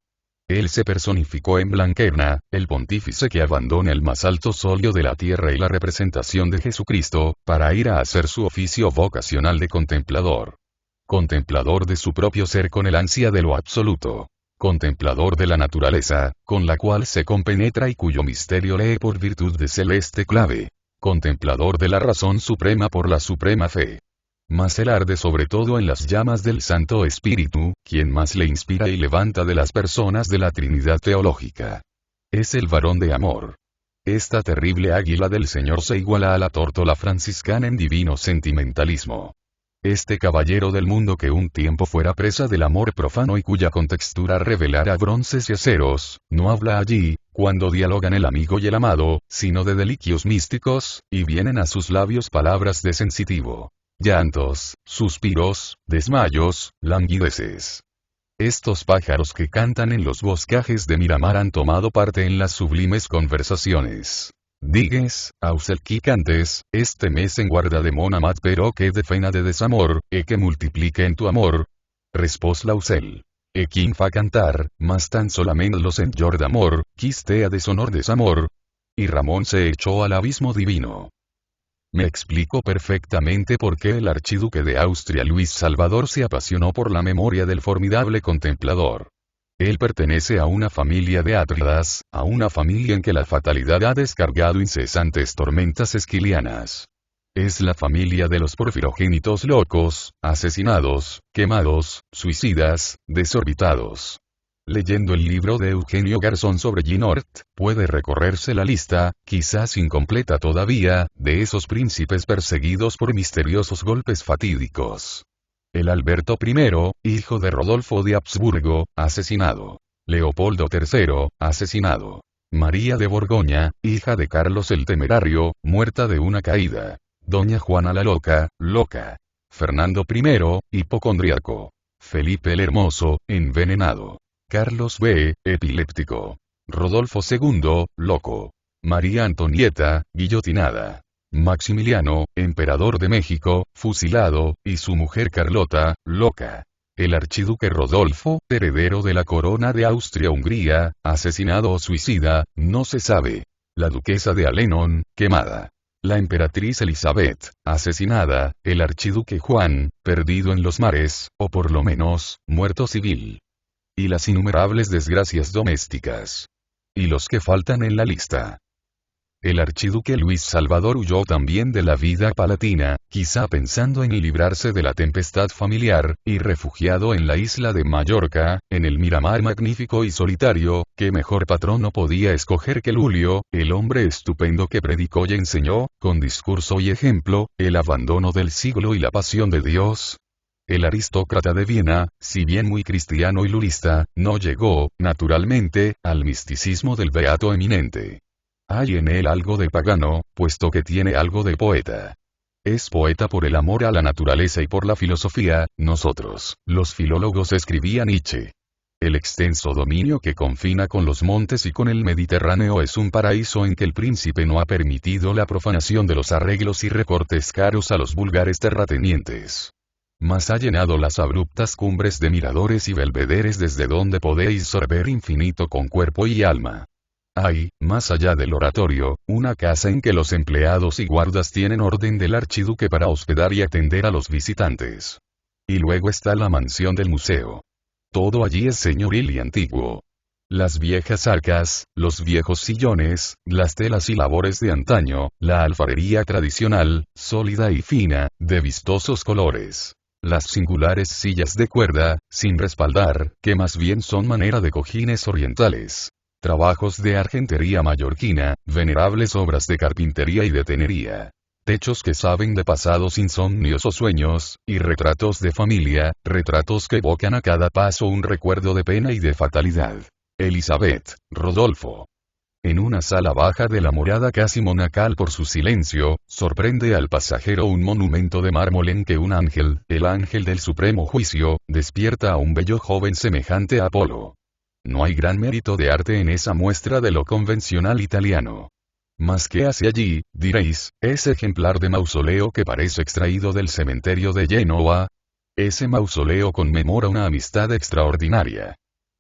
Él se personificó en Blanquerna, el pontífice que abandona el más alto solio de la tierra y la representación de Jesucristo, para ir a hacer su oficio vocacional de contemplador. Contemplador de su propio ser con el ansia de lo absoluto. Contemplador de la naturaleza, con la cual se compenetra y cuyo misterio lee por virtud de celeste clave. Contemplador de la razón suprema por la suprema fe. Mas él arde sobre todo en las llamas del Santo Espíritu, quien más le inspira y levanta de las personas de la Trinidad teológica. Es el varón de amor. Esta terrible águila del Señor se iguala a la tórtola franciscana en divino sentimentalismo. Este caballero del mundo que un tiempo fuera presa del amor profano y cuya contextura revelara bronces y aceros, no habla allí, cuando dialogan el amigo y el amado, sino de deliquios místicos, y vienen a sus labios palabras de sensitivo. Llantos, suspiros, desmayos, languideces. Estos pájaros que cantan en los boscajes de Miramar han tomado parte en las sublimes conversaciones. Digues, auselqui cantes, este mes en guarda de mon amat pero que de feina de desamor, e que multiplique en tu amor. Respós l'ausel. E quin fa cantar, mas tan solamente los en llor d'amor, quistea deshonor desamor. Y Ramón se echó al abismo divino. Me explico perfectamente por qué el archiduque de Austria Luis Salvador se apasionó por la memoria del formidable contemplador. Él pertenece a una familia de Átridas, a una familia en que la fatalidad ha descargado incesantes tormentas esquilianas. Es la familia de los porfirogénitos locos, asesinados, quemados, suicidas, desorbitados. Leyendo el libro de Eugenio Garzón sobre Ginort, puede recorrerse la lista, quizás incompleta todavía, de esos príncipes perseguidos por misteriosos golpes fatídicos. El Alberto I, hijo de Rodolfo de Habsburgo, asesinado. Leopoldo III, asesinado. María de Borgoña, hija de Carlos el Temerario, muerta de una caída. Doña Juana la Loca, loca. Fernando I, hipocondriaco. Felipe el Hermoso, envenenado. Carlos B., epiléptico. Rodolfo II, loco. María Antonieta, guillotinada. Maximiliano, emperador de México, fusilado, y su mujer Carlota, loca. El archiduque Rodolfo, heredero de la corona de Austria-Hungría, asesinado o suicida, no se sabe. La duquesa de Alenon, quemada. La emperatriz Elizabeth, asesinada, el archiduque Juan, perdido en los mares, o por lo menos, muerto civil. Y las innumerables desgracias domésticas. Y los que faltan en la lista. El archiduque Luis Salvador huyó también de la vida palatina, quizá pensando en librarse de la tempestad familiar, y refugiado en la isla de Mallorca, en el Miramar magnífico y solitario, ¿qué mejor patrono podía escoger que Lulio, el hombre estupendo que predicó y enseñó, con discurso y ejemplo, el abandono del siglo y la pasión de Dios? El aristócrata de Viena, si bien muy cristiano y lulista, no llegó, naturalmente, al misticismo del beato eminente. Hay en él algo de pagano, puesto que tiene algo de poeta. Es poeta por el amor a la naturaleza y por la filosofía. Nosotros, los filólogos, escribía Nietzsche. El extenso dominio que confina con los montes y con el Mediterráneo es un paraíso en que el príncipe no ha permitido la profanación de los arreglos y recortes caros a los vulgares terratenientes. Mas ha llenado las abruptas cumbres de miradores y belvederes desde donde podéis sorber infinito con cuerpo y alma. Hay, más allá del oratorio, una casa en que los empleados y guardas tienen orden del archiduque para hospedar y atender a los visitantes. Y luego está la mansión del museo. Todo allí es señoril y antiguo. Las viejas arcas, los viejos sillones, las telas y labores de antaño, la alfarería tradicional, sólida y fina, de vistosos colores. Las singulares sillas de cuerda, sin respaldar, que más bien son manera de cojines orientales. Trabajos de argentería mallorquina, venerables obras de carpintería y de tenería. Techos que saben de pasados insomnios o sueños, y retratos de familia, retratos que evocan a cada paso un recuerdo de pena y de fatalidad. Elizabeth, Rodolfo. En una sala baja de la morada casi monacal por su silencio, sorprende al pasajero un monumento de mármol en que un ángel, el ángel del supremo juicio, despierta a un bello joven semejante a Apolo. No hay gran mérito de arte en esa muestra de lo convencional italiano. ¿Mas qué hace allí, diréis, ese ejemplar de mausoleo que parece extraído del cementerio de Génova? Ese mausoleo conmemora una amistad extraordinaria.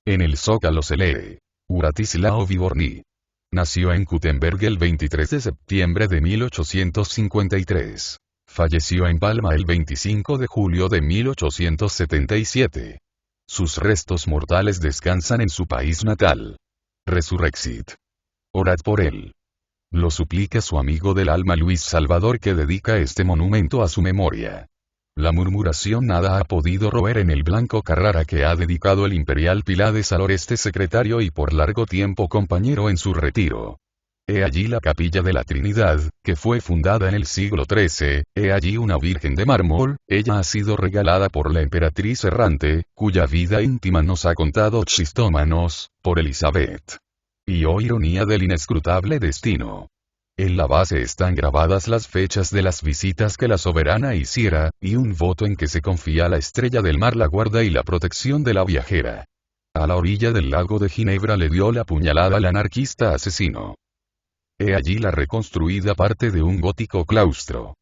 En el zócalo se lee: Uratislao Viborni. Nació en Gutenberg el 23 de septiembre de 1853. Falleció en Palma el 25 de julio de 1877. Sus restos mortales descansan en su país natal. Resurrexit. Orad por él. Lo suplica su amigo del alma Luis Salvador, que dedica este monumento a su memoria. La murmuración nada ha podido roer en el blanco Carrara que ha dedicado el imperial Pilades al Oreste, secretario y por largo tiempo compañero en su retiro. He allí la capilla de la Trinidad, que fue fundada en el siglo XIII, he allí una virgen de mármol, ella ha sido regalada por la emperatriz errante, cuya vida íntima nos ha contado Chistómanos, por Elizabeth. Y oh ironía del inescrutable destino. En la base están grabadas las fechas de las visitas que la soberana hiciera, y un voto en que se confía la estrella del mar la guarda y la protección de la viajera. A la orilla del lago de Ginebra le dio la puñalada al anarquista asesino. He allí la reconstruida parte de un gótico claustro.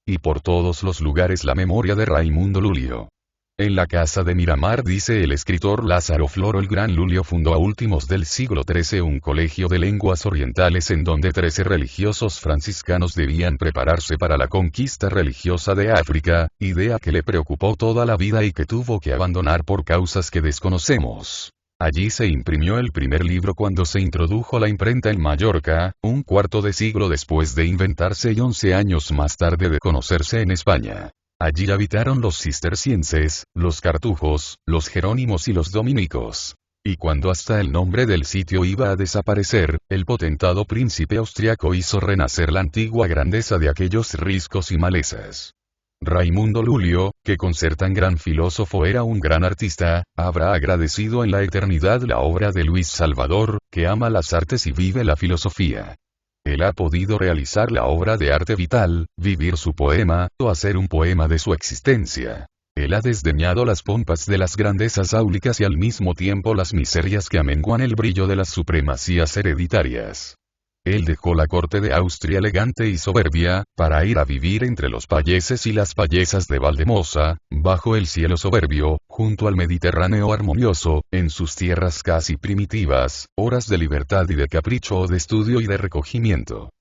Y por todos los lugares la memoria de Raimundo Lulio. En la casa de Miramar, dice el escritor Lázaro Floro, el gran Lulio fundó a últimos del siglo XIII un colegio de lenguas orientales en donde 13 religiosos franciscanos debían prepararse para la conquista religiosa de África, idea que le preocupó toda la vida y que tuvo que abandonar por causas que desconocemos. Allí se imprimió el primer libro cuando se introdujo la imprenta en Mallorca, un cuarto de siglo después de inventarse y 11 años más tarde de conocerse en España. Allí habitaron los cistercienses, los cartujos, los jerónimos y los dominicos. Y cuando hasta el nombre del sitio iba a desaparecer, el potentado príncipe austriaco hizo renacer la antigua grandeza de aquellos riscos y malezas. Raimundo Lulio, que con ser tan gran filósofo era un gran artista, habrá agradecido en la eternidad la obra de Luis Salvador, que ama las artes y vive la filosofía. Él ha podido realizar la obra de arte vital, vivir su poema, o hacer un poema de su existencia. Él ha desdeñado las pompas de las grandezas áulicas y al mismo tiempo las miserias que amenguan el brillo de las supremacías hereditarias. Él dejó la corte de Austria elegante y soberbia, para ir a vivir entre los payeses y las payesas de Valdemosa, bajo el cielo soberbio, junto al Mediterráneo armonioso, en sus tierras casi primitivas, horas de libertad y de capricho o de estudio y de recogimiento.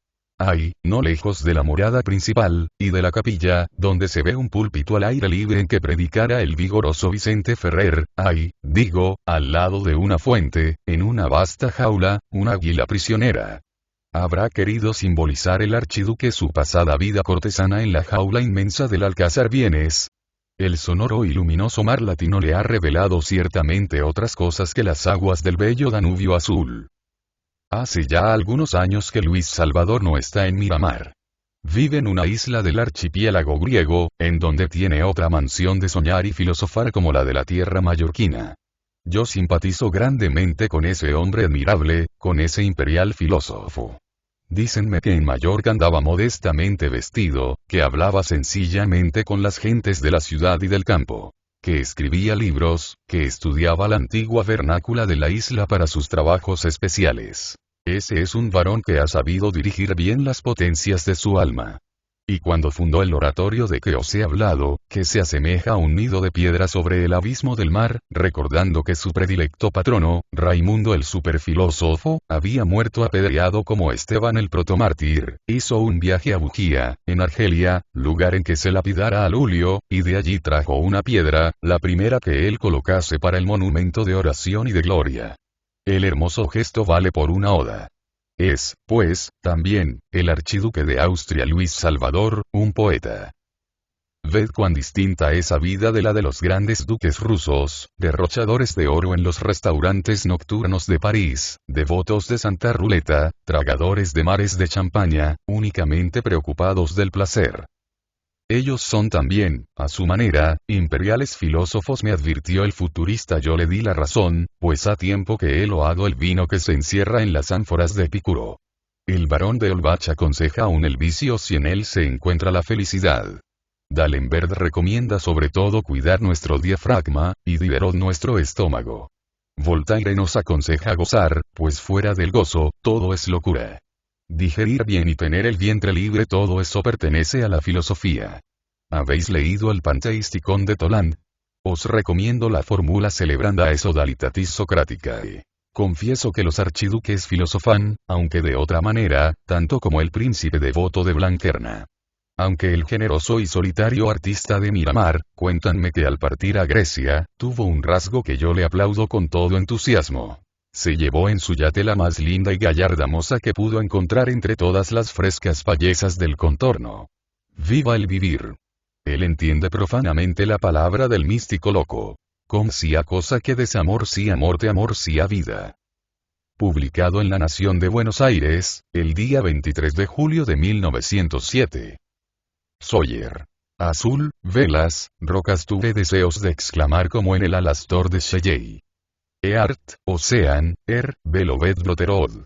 Hay, no lejos de la morada principal, y de la capilla, donde se ve un púlpito al aire libre en que predicara el vigoroso Vicente Ferrer, hay, digo, al lado de una fuente, en una vasta jaula, una águila prisionera. Habrá querido simbolizar el archiduque su pasada vida cortesana en la jaula inmensa del Alcázar Vienes. El sonoro y luminoso mar latino le ha revelado ciertamente otras cosas que las aguas del bello Danubio azul. Hace ya algunos años que Luis Salvador no está en Miramar. Vive en una isla del archipiélago griego, en donde tiene otra mansión de soñar y filosofar como la de la tierra mallorquina. Yo simpatizo grandemente con ese hombre admirable, con ese imperial filósofo. Dícenme que en Mallorca andaba modestamente vestido, que hablaba sencillamente con las gentes de la ciudad y del campo, que escribía libros, que estudiaba la antigua vernácula de la isla para sus trabajos especiales. Ese es un varón que ha sabido dirigir bien las potencias de su alma. Y cuando fundó el oratorio de que os he hablado, que se asemeja a un nido de piedra sobre el abismo del mar, recordando que su predilecto patrono, Raimundo el superfilósofo, había muerto apedreado como Esteban el protomártir, hizo un viaje a Bujía, en Argelia, lugar en que se lapidara a Lulio, y de allí trajo una piedra, la primera que él colocase para el monumento de oración y de gloria. El hermoso gesto vale por una oda. Es, pues, también, el archiduque de Austria Luis Salvador, un poeta. Ved cuán distinta esa vida de la de los grandes duques rusos, derrochadores de oro en los restaurantes nocturnos de París, devotos de Santa Ruleta, tragadores de mares de champaña, únicamente preocupados del placer. Ellos son también, a su manera, imperiales filósofos, me advirtió el futurista. Yo le di la razón, pues ha tiempo que he loado el vino que se encierra en las ánforas de Epicuro. El barón de Olbach aconseja aún el vicio si en él se encuentra la felicidad. D'Alembert recomienda sobre todo cuidar nuestro diafragma, y Diderot nuestro estómago. Voltaire nos aconseja gozar, pues fuera del gozo, todo es locura. Digerir bien y tener el vientre libre, todo eso pertenece a la filosofía. ¿Habéis leído el Panteisticon de Toland? Os recomiendo la fórmula Celebrandae Sodalitatis Socraticae. Confieso que los archiduques filosofan, aunque de otra manera, tanto como el príncipe devoto de Blanquerna. Aunque el generoso y solitario artista de Miramar, cuéntanme que al partir a Grecia, tuvo un rasgo que yo le aplaudo con todo entusiasmo. Se llevó en su yate la más linda y gallarda moza que pudo encontrar entre todas las frescas bellezas del contorno. ¡Viva el vivir! Él entiende profanamente la palabra del místico loco. Com sia cosa que desamor sia morte, amor sia vida. Publicado en La Nación de Buenos Aires, el día 23 de julio de 1907. Sawyer. Azul, velas, rocas, tuve deseos de exclamar como en el Alastor de Shelley. Eart, Ocean, Velovet Bloterod.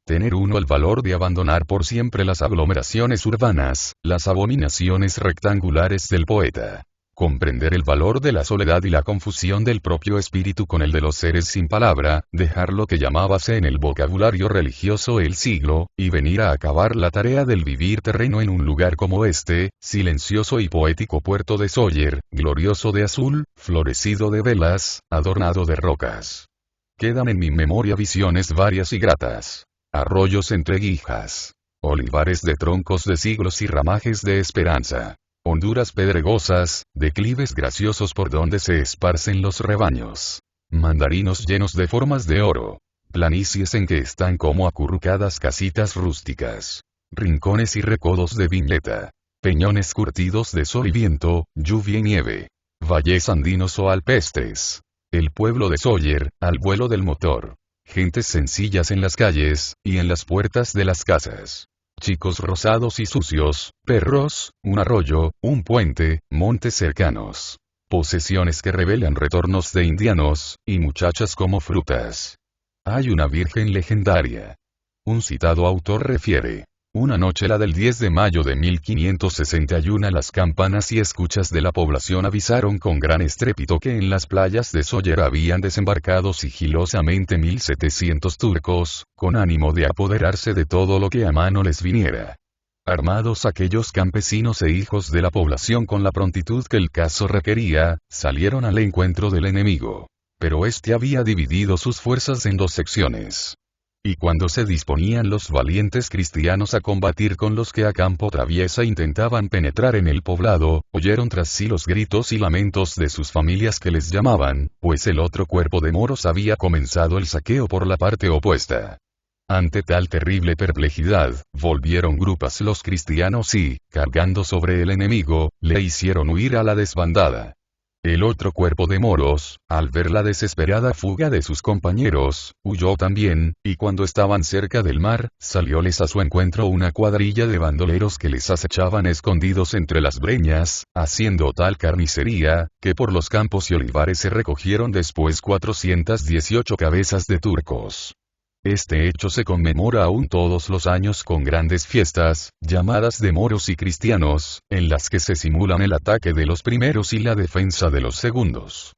Tener uno el valor de abandonar por siempre las aglomeraciones urbanas, las abominaciones rectangulares del poeta. Comprender el valor de la soledad y la confusión del propio espíritu con el de los seres sin palabra, dejar lo que llamábase en el vocabulario religioso el siglo, y venir a acabar la tarea del vivir terreno en un lugar como este, silencioso y poético puerto de Sawyer, glorioso de azul, florecido de velas, adornado de rocas. Quedan en mi memoria visiones varias y gratas. Arroyos entre guijas. Olivares de troncos de siglos y ramajes de esperanza. Honduras pedregosas, declives graciosos por donde se esparcen los rebaños. Mandarinos llenos de formas de oro. Planicies en que están como acurrucadas casitas rústicas. Rincones y recodos de vingleta. Peñones curtidos de sol y viento, lluvia y nieve. Valles andinos o alpestres. El pueblo de Sawyer, al vuelo del motor. Gentes sencillas en las calles, y en las puertas de las casas. Chicos rosados y sucios, perros, un arroyo, un puente, montes cercanos. Posesiones que revelan retornos de indianos, y muchachas como frutas. Hay una virgen legendaria. Un citado autor refiere. Una noche, la del 10 de mayo de 1561, las campanas y escuchas de la población avisaron con gran estrépito que en las playas de Sawyer habían desembarcado sigilosamente 1700 turcos, con ánimo de apoderarse de todo lo que a mano les viniera. Armados aquellos campesinos e hijos de la población con la prontitud que el caso requería, salieron al encuentro del enemigo. Pero este había dividido sus fuerzas en dos secciones. Y cuando se disponían los valientes cristianos a combatir con los que a campo traviesa intentaban penetrar en el poblado, oyeron tras sí los gritos y lamentos de sus familias que les llamaban, pues el otro cuerpo de moros había comenzado el saqueo por la parte opuesta. Ante tal terrible perplejidad, volvieron grupas los cristianos y, cargando sobre el enemigo, le hicieron huir a la desbandada. El otro cuerpo de moros, al ver la desesperada fuga de sus compañeros, huyó también, y cuando estaban cerca del mar, salióles a su encuentro una cuadrilla de bandoleros que les acechaban escondidos entre las breñas, haciendo tal carnicería, que por los campos y olivares se recogieron después 418 cabezas de turcos. Este hecho se conmemora aún todos los años con grandes fiestas, llamadas de moros y cristianos, en las que se simulan el ataque de los primeros y la defensa de los segundos.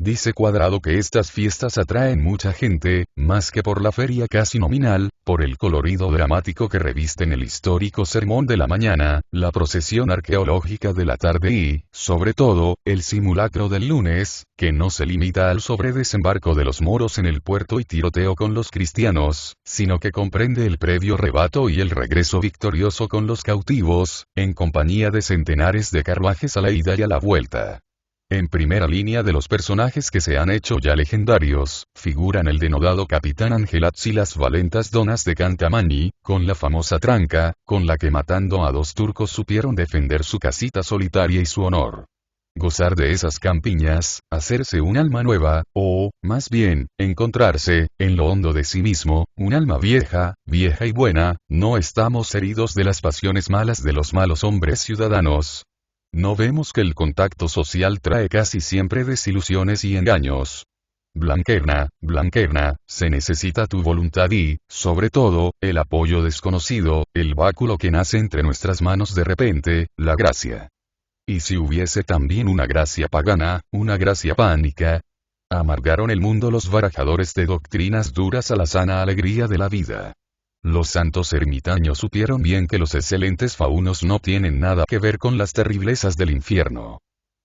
Dice Cuadrado que estas fiestas atraen mucha gente, más que por la feria casi nominal, por el colorido dramático que revisten el histórico sermón de la mañana, la procesión arqueológica de la tarde y, sobre todo, el simulacro del lunes, que no se limita al sobredesembarco de los moros en el puerto y tiroteo con los cristianos, sino que comprende el previo rebato y el regreso victorioso con los cautivos, en compañía de centenares de carruajes a la ida y a la vuelta. En primera línea de los personajes que se han hecho ya legendarios, figuran el denodado capitán Angelaz y las valentas donas de Cantamani, con la famosa tranca, con la que matando a 2 turcos supieron defender su casita solitaria y su honor. Gozar de esas campiñas, hacerse un alma nueva, o, más bien, encontrarse, en lo hondo de sí mismo, un alma vieja, vieja y buena, no estamos heridos de las pasiones malas de los malos hombres ciudadanos. ¿No vemos que el contacto social trae casi siempre desilusiones y engaños? Blanquerna, se necesita tu voluntad y, sobre todo, el apoyo desconocido, el báculo que nace entre nuestras manos de repente, la gracia. ¿Y si hubiese también una gracia pagana, una gracia pánica? Amargaron el mundo los barajadores de doctrinas duras a la sana alegría de la vida. Los santos ermitaños supieron bien que los excelentes faunos no tienen nada que ver con las terriblezas del infierno.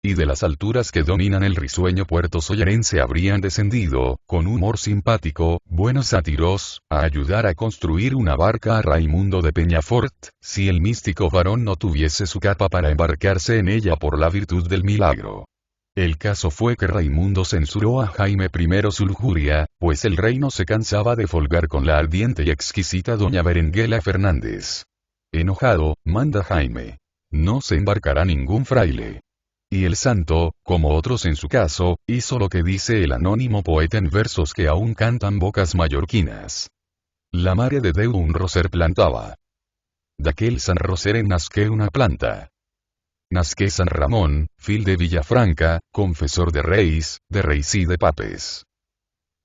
Y de las alturas que dominan el risueño puerto soyerense habrían descendido, con humor simpático, buenos sátiros, a ayudar a construir una barca a Raimundo de Peñafort, si el místico varón no tuviese su capa para embarcarse en ella por la virtud del milagro. El caso fue que Raimundo censuró a Jaime I su lujuria, pues el rey no se cansaba de folgar con la ardiente y exquisita doña Berenguela Fernández. Enojado, manda Jaime. No se embarcará ningún fraile. Y el santo, como otros en su caso, hizo lo que dice el anónimo poeta en versos que aún cantan bocas mallorquinas. La mare de Déu un roser plantaba. D'aquell San Roser nasqué una planta. Nasqué San Ramón, fil de Villafranca, confesor de reis y de papes.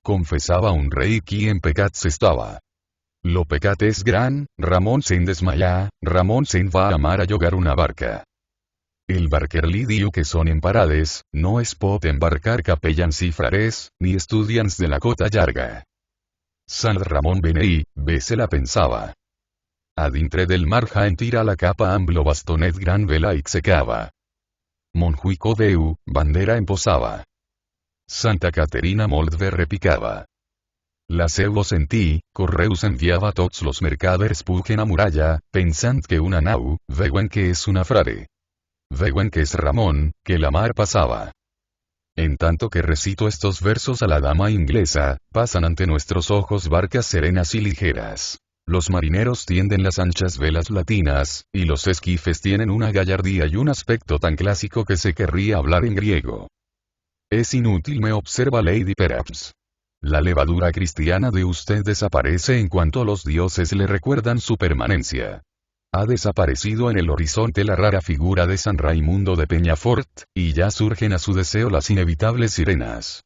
Confesaba un rei qui en pecats estava. Lo pecat és gran, Ramon se'n desmayà, Ramon se'n va a mar a llogar una barca. El barquer li diu que són en parades, no es pot embarcar capellans i frares, ni estudiants de la cota llarga. San Ramon beneí, bé se la pensava. A dintre del mar Jaén tira la capa amb lo bastonet gran vela i secava. Montjuïc Déu, bandera en posava. Santa Caterina molt bé repicava. La seu ho sentí, Correus enviava tots los mercaders pugen a muralla, pensant que una nau, veuen que és una frare. Veuen que es Ramón, que la mar pasaba. En tanto que recito estos versos a la dama inglesa, pasan ante nuestros ojos barcas serenas y ligeras. Los marineros tienden las anchas velas latinas, y los esquifes tienen una gallardía y un aspecto tan clásico que se querría hablar en griego. Es inútil, me observa Lady Perhaps. La levadura cristiana de usted desaparece en cuanto los dioses le recuerdan su permanencia. Ha desaparecido en el horizonte la rara figura de San Raimundo de Peñafort, y ya surgen a su deseo las inevitables sirenas.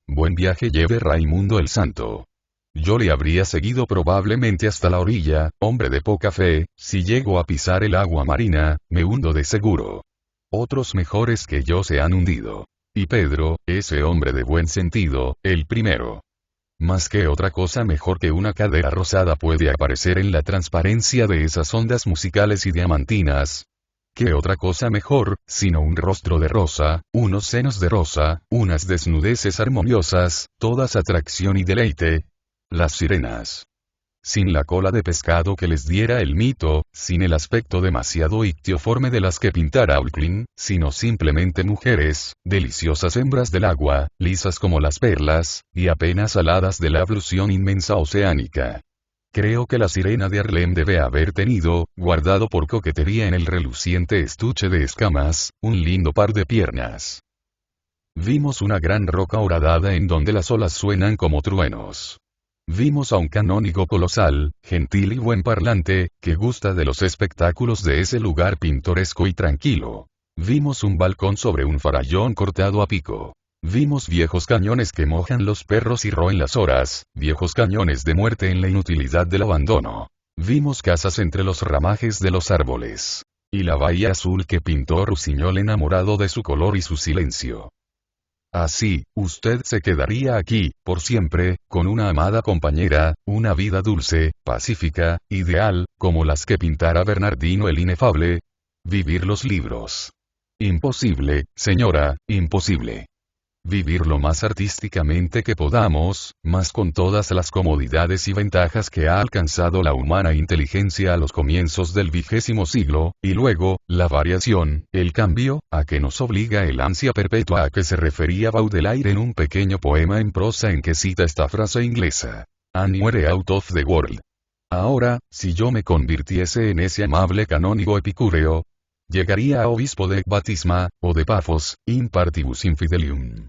Buen viaje lleve Raimundo el Santo. Yo le habría seguido probablemente hasta la orilla, hombre de poca fe, si llego a pisar el agua marina, me hundo de seguro. Otros mejores que yo se han hundido. Y Pedro, ese hombre de buen sentido, el primero. Más que otra cosa mejor que una cadera rosada puede aparecer en la transparencia de esas ondas musicales y diamantinas. ¿Qué otra cosa mejor, sino un rostro de rosa, unos senos de rosa, unas desnudeces armoniosas, todas atracción y deleite? Las sirenas. Sin la cola de pescado que les diera el mito, sin el aspecto demasiado ictioforme de las que pintara Alclin, sino simplemente mujeres, deliciosas hembras del agua, lisas como las perlas, y apenas aladas de la ablución inmensa oceánica. Creo que la sirena de Harlem debe haber tenido, guardado por coquetería en el reluciente estuche de escamas, un lindo par de piernas. Vimos una gran roca horadada en donde las olas suenan como truenos. Vimos a un canónigo colosal, gentil y buen parlante, que gusta de los espectáculos de ese lugar pintoresco y tranquilo. Vimos un balcón sobre un farallón cortado a pico. Vimos viejos cañones que mojan los perros y roen las horas, viejos cañones de muerte en la inutilidad del abandono. Vimos casas entre los ramajes de los árboles. Y la bahía azul que pintó Rusiñol enamorado de su color y su silencio. Así, usted se quedaría aquí, por siempre, con una amada compañera, una vida dulce, pacífica, ideal, como las que pintara Bernardino el Inefable. Vivir los libros. Imposible, señora, imposible. Vivir lo más artísticamente que podamos, mas con todas las comodidades y ventajas que ha alcanzado la humana inteligencia a los comienzos del 20º siglo, y luego, la variación, el cambio, a que nos obliga el ansia perpetua a que se refería Baudelaire en un pequeño poema en prosa en que cita esta frase inglesa. Anywhere out of the world. Ahora, si yo me convirtiese en ese amable canónigo epicúreo, llegaría a obispo de Batisma, o de Pafos, in partibus infidelium.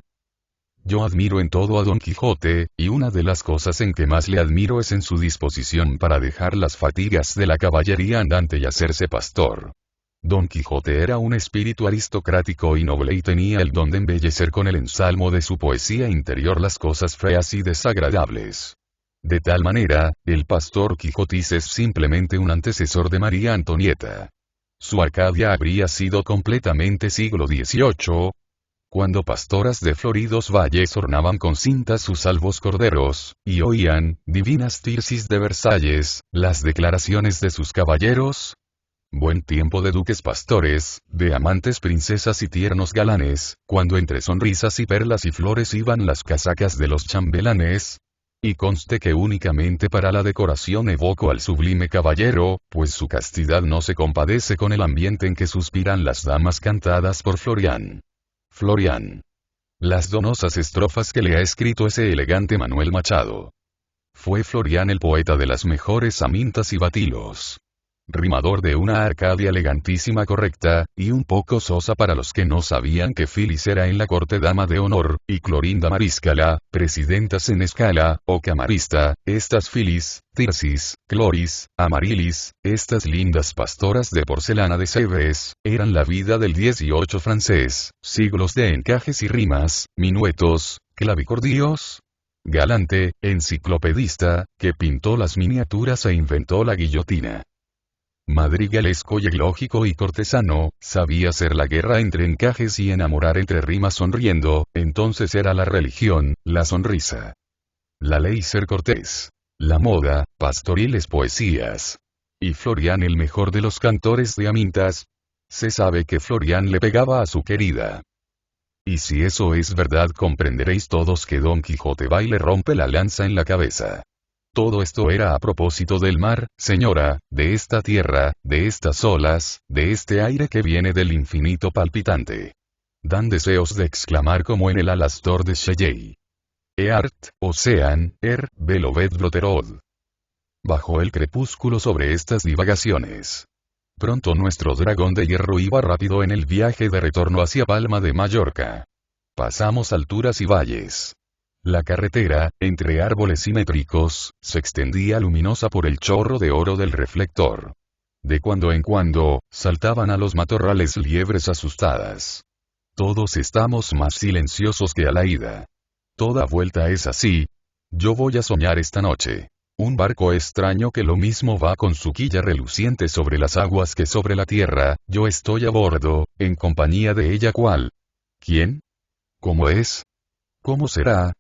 Yo admiro en todo a Don Quijote, y una de las cosas en que más le admiro es en su disposición para dejar las fatigas de la caballería andante y hacerse pastor. Don Quijote era un espíritu aristocrático y noble y tenía el don de embellecer con el ensalmo de su poesía interior las cosas feas y desagradables. De tal manera, el pastor Quijotis es simplemente un antecesor de María Antonieta. Su Arcadia habría sido completamente siglo XVIII, cuando pastoras de floridos valles ornaban con cintas sus albos corderos, y oían, divinas tirsis de Versalles, las declaraciones de sus caballeros. Buen tiempo de duques pastores, de amantes princesas y tiernos galanes, cuando entre sonrisas y perlas y flores iban las casacas de los chambelanes. Y conste que únicamente para la decoración evoco al sublime caballero, pues su castidad no se compadece con el ambiente en que suspiran las damas cantadas por Florián. Florián. Las donosas estrofas que le ha escrito ese elegante Manuel Machado. Fue Florián el poeta de las mejores amintas y batilos. Rimador de una Arcadia elegantísima correcta, y un poco sosa para los que no sabían que Filis era en la corte dama de honor, y Clorinda Maríscala, presidenta senescala, o camarista, estas Filis, Tirsis, Cloris, Amarilis, estas lindas pastoras de porcelana de Sevres, eran la vida del 18 francés, siglos de encajes y rimas, minuetos, clavicordios. Galante, enciclopedista, que pintó las miniaturas e inventó la guillotina. Madrigalesco y eglógico y cortesano, sabía hacer la guerra entre encajes y enamorar entre rimas sonriendo, entonces era la religión, la sonrisa. La ley ser cortés. La moda, pastoriles poesías. Y Florián el mejor de los cantores de amintas. Se sabe que Florián le pegaba a su querida. Y si eso es verdad comprenderéis todos que Don Quijote va y le rompe la lanza en la cabeza. Todo esto era a propósito del mar, señora, de esta tierra, de estas olas, de este aire que viene del infinito palpitante. Dan deseos de exclamar como en el Alastor de Shelley. Eart, Ocean, Beloved Brotherhood. Bajo el crepúsculo sobre estas divagaciones. Pronto nuestro dragón de hierro iba rápido en el viaje de retorno hacia Palma de Mallorca. Pasamos alturas y valles. La carretera, entre árboles simétricos, se extendía luminosa por el chorro de oro del reflector. De cuando en cuando, saltaban a los matorrales liebres asustadas. Todos estamos más silenciosos que a la ida. Toda vuelta es así. Yo voy a soñar esta noche. Un barco extraño que lo mismo va con su quilla reluciente sobre las aguas que sobre la tierra, yo estoy a bordo, en compañía de ella ¿cuál? ¿Quién? ¿Cómo es? ¿Cómo será?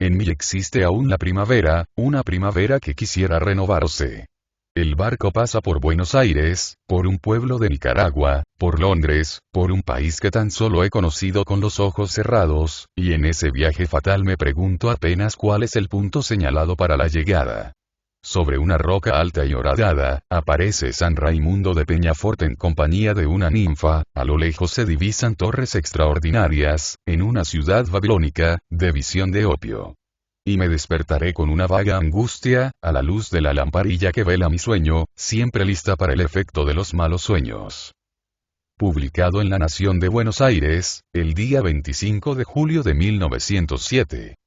En mí existe aún la primavera, una primavera que quisiera renovarse. El barco pasa por Buenos Aires, por un pueblo de Nicaragua, por Londres, por un país que tan solo he conocido con los ojos cerrados, y en ese viaje fatal me pregunto apenas cuál es el punto señalado para la llegada. Sobre una roca alta y horadada, aparece San Raimundo de Peñafort en compañía de una ninfa, a lo lejos se divisan torres extraordinarias, en una ciudad babilónica, de visión de opio. Y me despertaré con una vaga angustia, a la luz de la lamparilla que vela mi sueño, siempre lista para el efecto de los malos sueños. Publicado en La Nación de Buenos Aires, el día 25 de julio de 1907.